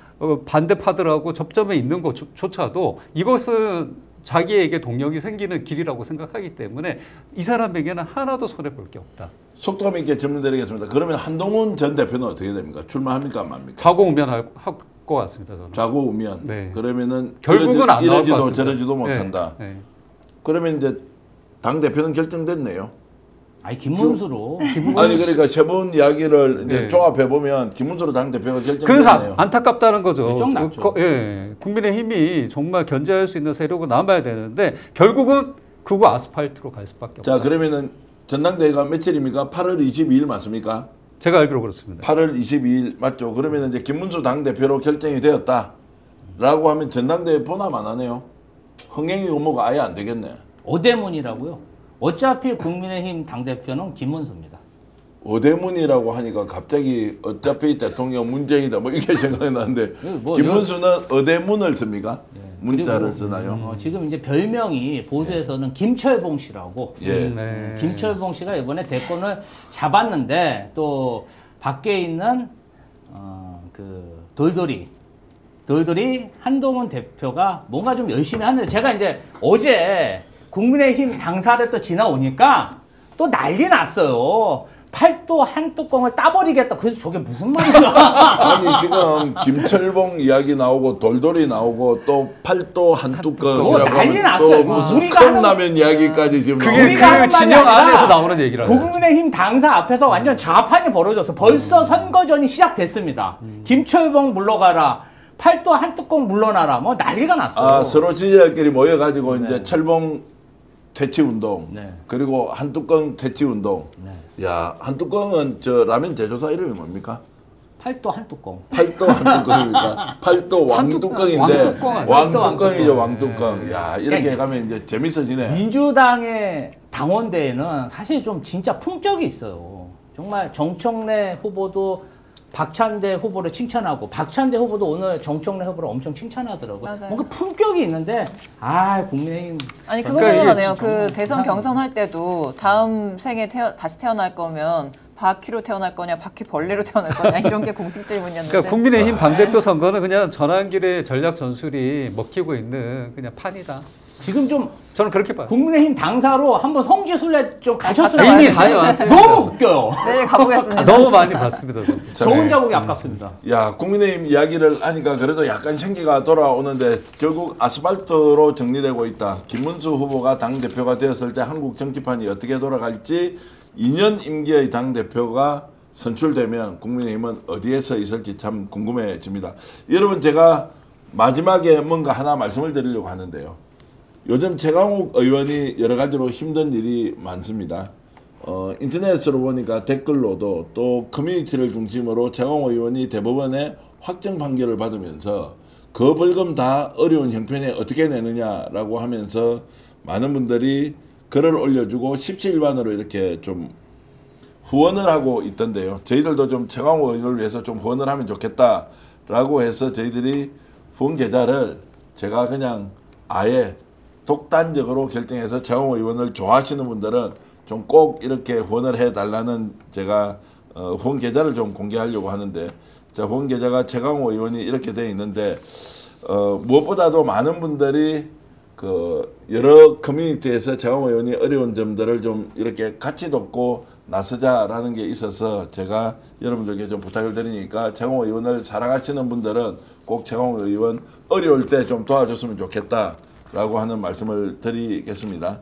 반대파들하고 접점에 있는 것조차도 이것은 자기에게 동력이 생기는 길이라고 생각하기 때문에 이 사람에게는 하나도 손해볼 게 없다. 속도감 있게 질문드리겠습니다. 그러면 한동훈 전 대표는 어떻게 됩니까? 출마합니까? 안 합니까? 좌고우면 할 것 같습니다. 저는. 좌고우면. 네. 그러면은 결국은 안 나올 것 이러지도 같습니다. 저러지도 못한다. 네. 네. 그러면 이제 당 대표는 결정됐네요. 아니 김문수로. 아니 그러니까 세 분 이야기를 이제 네. 종합해 보면 김문수로 당 대표가 그래서 결정됐네요. 안타깝다는 거죠. 좀 낫죠. 예, 국민의힘이 정말 견제할 수 있는 세력은 남아야 되는데 결국은 그거 아스팔트로 갈 수밖에 없다. 자 그러면은 전당대회가 며칠입니까? 8월 22일 맞습니까? 제가 알기로 그렇습니다. 8월 22일 맞죠? 그러면 이제 김문수 당 대표로 결정이 되었다라고 하면 전당대회 보남 안 하네요. 흥행이 의무가 아예 안 되겠네. 어대문이라고요. 어차피 국민의힘 당대표는 김문수입니다. 어대문이라고 하니까 갑자기 어차피 대통령 문재인이다 뭐 이게 생각이 나는데 뭐 김문수는 어대문을 씁니까? 문자를 쓰나요? 지금 이제 별명이 보수에서는 김철봉 씨라고. 예. 네. 김철봉 씨가 이번에 대권을 잡았는데 또 밖에 있는 그 돌돌이 한동훈 대표가 뭔가 좀 열심히 하는데 제가 이제 어제 국민의힘 당사를 또 지나오니까 또 난리 났어요. 팔도 한 뚜껑을 따버리겠다. 그래서 저게 무슨 말이야? 아니 지금 김철봉 이야기 나오고 돌돌이 나오고 또 팔도 한 뚜껑이라고 난리 하면 났어요. 또 무슨 우리가 컵라면 이야기까지 지금 그게 우리가 하는 그 말이 진영 아니라 안에서 나오는 얘기라요. 국민의힘 당사 앞에서 완전 좌판이 벌어졌어. 벌써 선거전이 시작됐습니다. 김철봉 물러가라. 팔도 한 뚜껑 물러나라. 뭐 난리가 났어요. 아 서로 지지자끼리 모여가지고 이제 철봉 퇴치 운동 네. 그리고 한 뚜껑 퇴치 운동. 야, 한 뚜껑은 저 라면 제조사 이름이 뭡니까? 팔도 한 뚜껑. 팔도 한 뚜껑입니까? 팔도 왕뚜껑인데 왕뚜껑이죠, 왕뚜껑. 야, 이렇게 해가면 이제 재밌어지네. 민주당의 당원대회는 사실 좀 진짜 품격이 있어요. 정말 정청래 후보도 박찬대 후보를 칭찬하고 박찬대 후보도 오늘 정청래 후보를 엄청 칭찬하더라고요. 맞아요. 뭔가 품격이 있는데 국민의힘 아니 그거 그러니까 생각나네요. 그 대선 경선할 때도 다음 생에 다시 태어날 거면 바퀴로 태어날 거냐 바퀴벌레로 태어날 거냐 이런 게 공식 질문이었는데 그러니까 국민의힘 당대표 선거는 그냥 전환길의 전략 전술이 먹히고 있는 그냥 판이다. 지금 좀 저는 그렇게 봐요. 국민의힘 당사로 한번 성지순례 좀 가셨으면 이미 좋겠는데 다녀왔습니다. 너무 웃겨요. 네 가보겠습니다. 너무 많이 봤습니다. 저 혼자 보기 아깝습니다. 야, 국민의힘 이야기를 하니까 그래도 약간 생기가 돌아오는데 결국 아스팔트로 정리되고 있다. 김문수 후보가 당대표가 되었을 때 한국 정치판이 어떻게 돌아갈지 2년 임기의 당대표가 선출되면 국민의힘은 어디에 서 있을지 참 궁금해집니다. 여러분 제가 마지막에 뭔가 하나 말씀을 드리려고 하는데요. 요즘 최강욱 의원이 여러 가지로 힘든 일이 많습니다. 인터넷으로 보니까 댓글로도 또 커뮤니티를 중심으로 최강욱 의원이 대법원에 확정 판결을 받으면서 그 벌금 다 어려운 형편에 어떻게 내느냐라고 하면서 많은 분들이 글을 올려주고 십시일반으로 이렇게 좀 후원을 하고 있던데요. 저희들도 좀 최강욱 의원을 위해서 좀 후원을 하면 좋겠다라고 해서 저희들이 후원 계좌를 제가 그냥 아예 독단적으로 결정해서 최강욱 의원을 좋아하시는 분들은 좀 꼭 이렇게 후원을 해달라는 제가 후원 계좌를 좀 공개하려고 하는데 자 후원 계좌가 최강욱 의원이 이렇게 되어 있는데 무엇보다도 많은 분들이 그 여러 커뮤니티에서 최강욱 의원이 어려운 점들을 좀 이렇게 같이 돕고 나서자라는 게 있어서 제가 여러분들께 좀 부탁을 드리니까 최강욱 의원을 사랑하시는 분들은 꼭 최강욱 의원 어려울 때 좀 도와줬으면 좋겠다. 라고 하는 말씀을 드리겠습니다.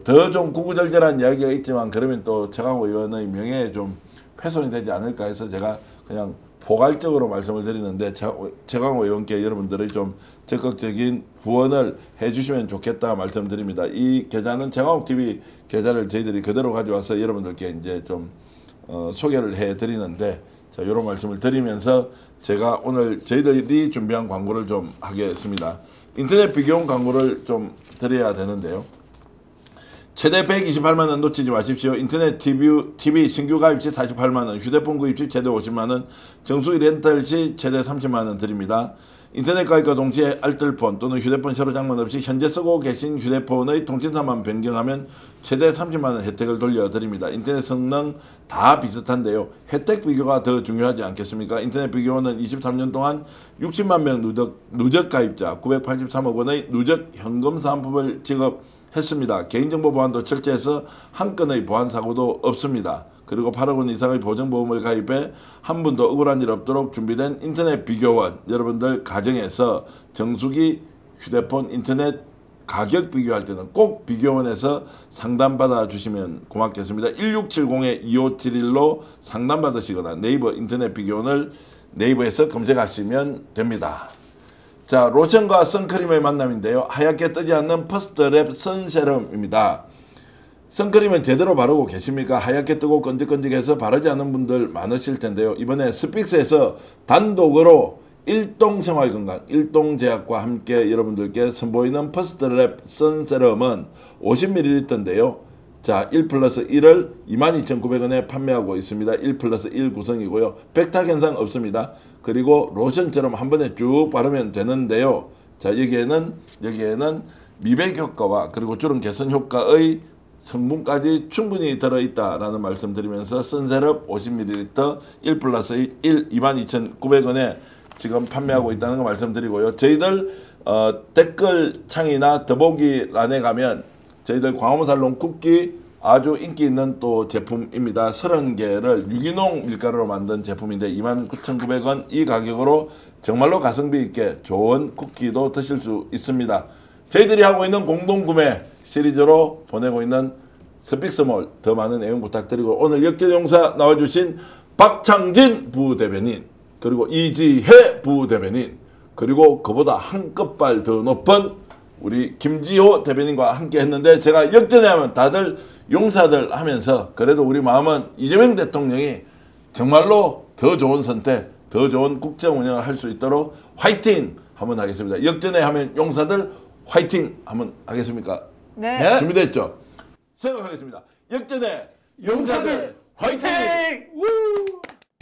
더 좀 구구절절한 이야기가 있지만 그러면 또 최강욱 의원의 명예에 좀 훼손이 되지 않을까 해서 제가 그냥 포괄적으로 말씀을 드리는데 최강욱 의원께 여러분들이 좀 적극적인 후원을 해주시면 좋겠다 말씀드립니다. 이 계좌는 최강욱TV 계좌를 저희들이 그대로 가져와서 여러분들께 이제 좀 소개를 해드리는데 자 이런 말씀을 드리면서 제가 오늘 저희들이 준비한 광고를 좀 하겠습니다. 인터넷 비교용 광고를 좀 드려야 되는데요. 최대 128만 원 놓치지 마십시오. 인터넷 TV 신규 가입 시 48만 원, 휴대폰 구입 시 최대 50만 원, 정수기 렌탈 시 최대 30만 원 드립니다. 인터넷 가입과 동시에 알뜰폰 또는 휴대폰 새로 장만 없이 현재 쓰고 계신 휴대폰의 통신사만 변경하면 최대 30만 원 혜택을 돌려드립니다. 인터넷 성능 다 비슷한데요. 혜택 비교가 더 중요하지 않겠습니까? 인터넷 비교는 23년 동안 60만 명 누적 가입자 983억 원의 누적 현금 사은품을 지급했습니다. 개인정보 보안도 철저해서 한 건의 보안 사고도 없습니다. 그리고 8억 원 이상의 보증보험을 가입해 한 분도 억울한 일 없도록 준비된 인터넷 비교원, 여러분들 가정에서 정수기, 휴대폰, 인터넷 가격 비교할 때는 꼭 비교원에서 상담받아 주시면 고맙겠습니다. 1670-2571로 상담받으시거나 네이버 인터넷 비교원을 네이버에서 검색하시면 됩니다. 자, 로션과 선크림의 만남인데요. 하얗게 뜨지 않는 퍼스트랩 선세럼입니다. 선크림은 제대로 바르고 계십니까? 하얗게 뜨고 끈적끈적해서 바르지 않은 분들 많으실 텐데요. 이번에 스픽스에서 단독으로 일동생활건강, 일동제약과 함께 여러분들께 선보이는 퍼스트랩 선세럼은 50ml인데요. 자, 1+1을 22,900원에 판매하고 있습니다. 1+1 구성이고요. 백탁 현상 없습니다. 그리고 로션처럼 한 번에 쭉 바르면 되는데요. 자, 여기에는 미백 효과와 그리고 주름 개선 효과의 성분까지 충분히 들어있다라는 말씀 드리면서 선세럼 50ml 1+1 22,900원에 지금 판매하고 있다는 거 말씀드리고요. 저희들 댓글창이나 더보기란에 가면 저희들 광화문살롱 쿠키 아주 인기 있는 또 제품입니다. 30개를 유기농 밀가루로 만든 제품인데 29,900원 이 가격으로 정말로 가성비 있게 좋은 쿠키도 드실 수 있습니다. 저희들이 하고 있는 공동구매 시리즈로 보내고 있는 스픽스몰 더 많은 애용 부탁드리고 오늘 역전용사 나와주신 박창진 부대변인 그리고 이지혜 부대변인 그리고 그보다 한 끗발 더 높은 우리 김지호 대변인과 함께 했는데 제가 역전에 하면 다들 용사들 하면서 그래도 우리 마음은 이재명 대통령이 정말로 더 좋은 선택, 더 좋은 국정 운영을 할 수 있도록 화이팅 한번 하겠습니다. 역전에 하면 용사들 화이팅 한번 하겠습니까? 네. 준비됐죠? 시작하겠습니다. 역전의 용사들 화이팅!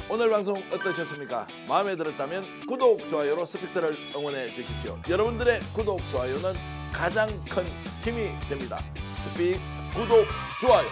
오늘 방송 어떠셨습니까? 마음에 들었다면 구독, 좋아요로 스픽스를 응원해 주십시오. 여러분들의 구독, 좋아요는 가장 큰 힘이 됩니다. 스픽스 구독, 좋아요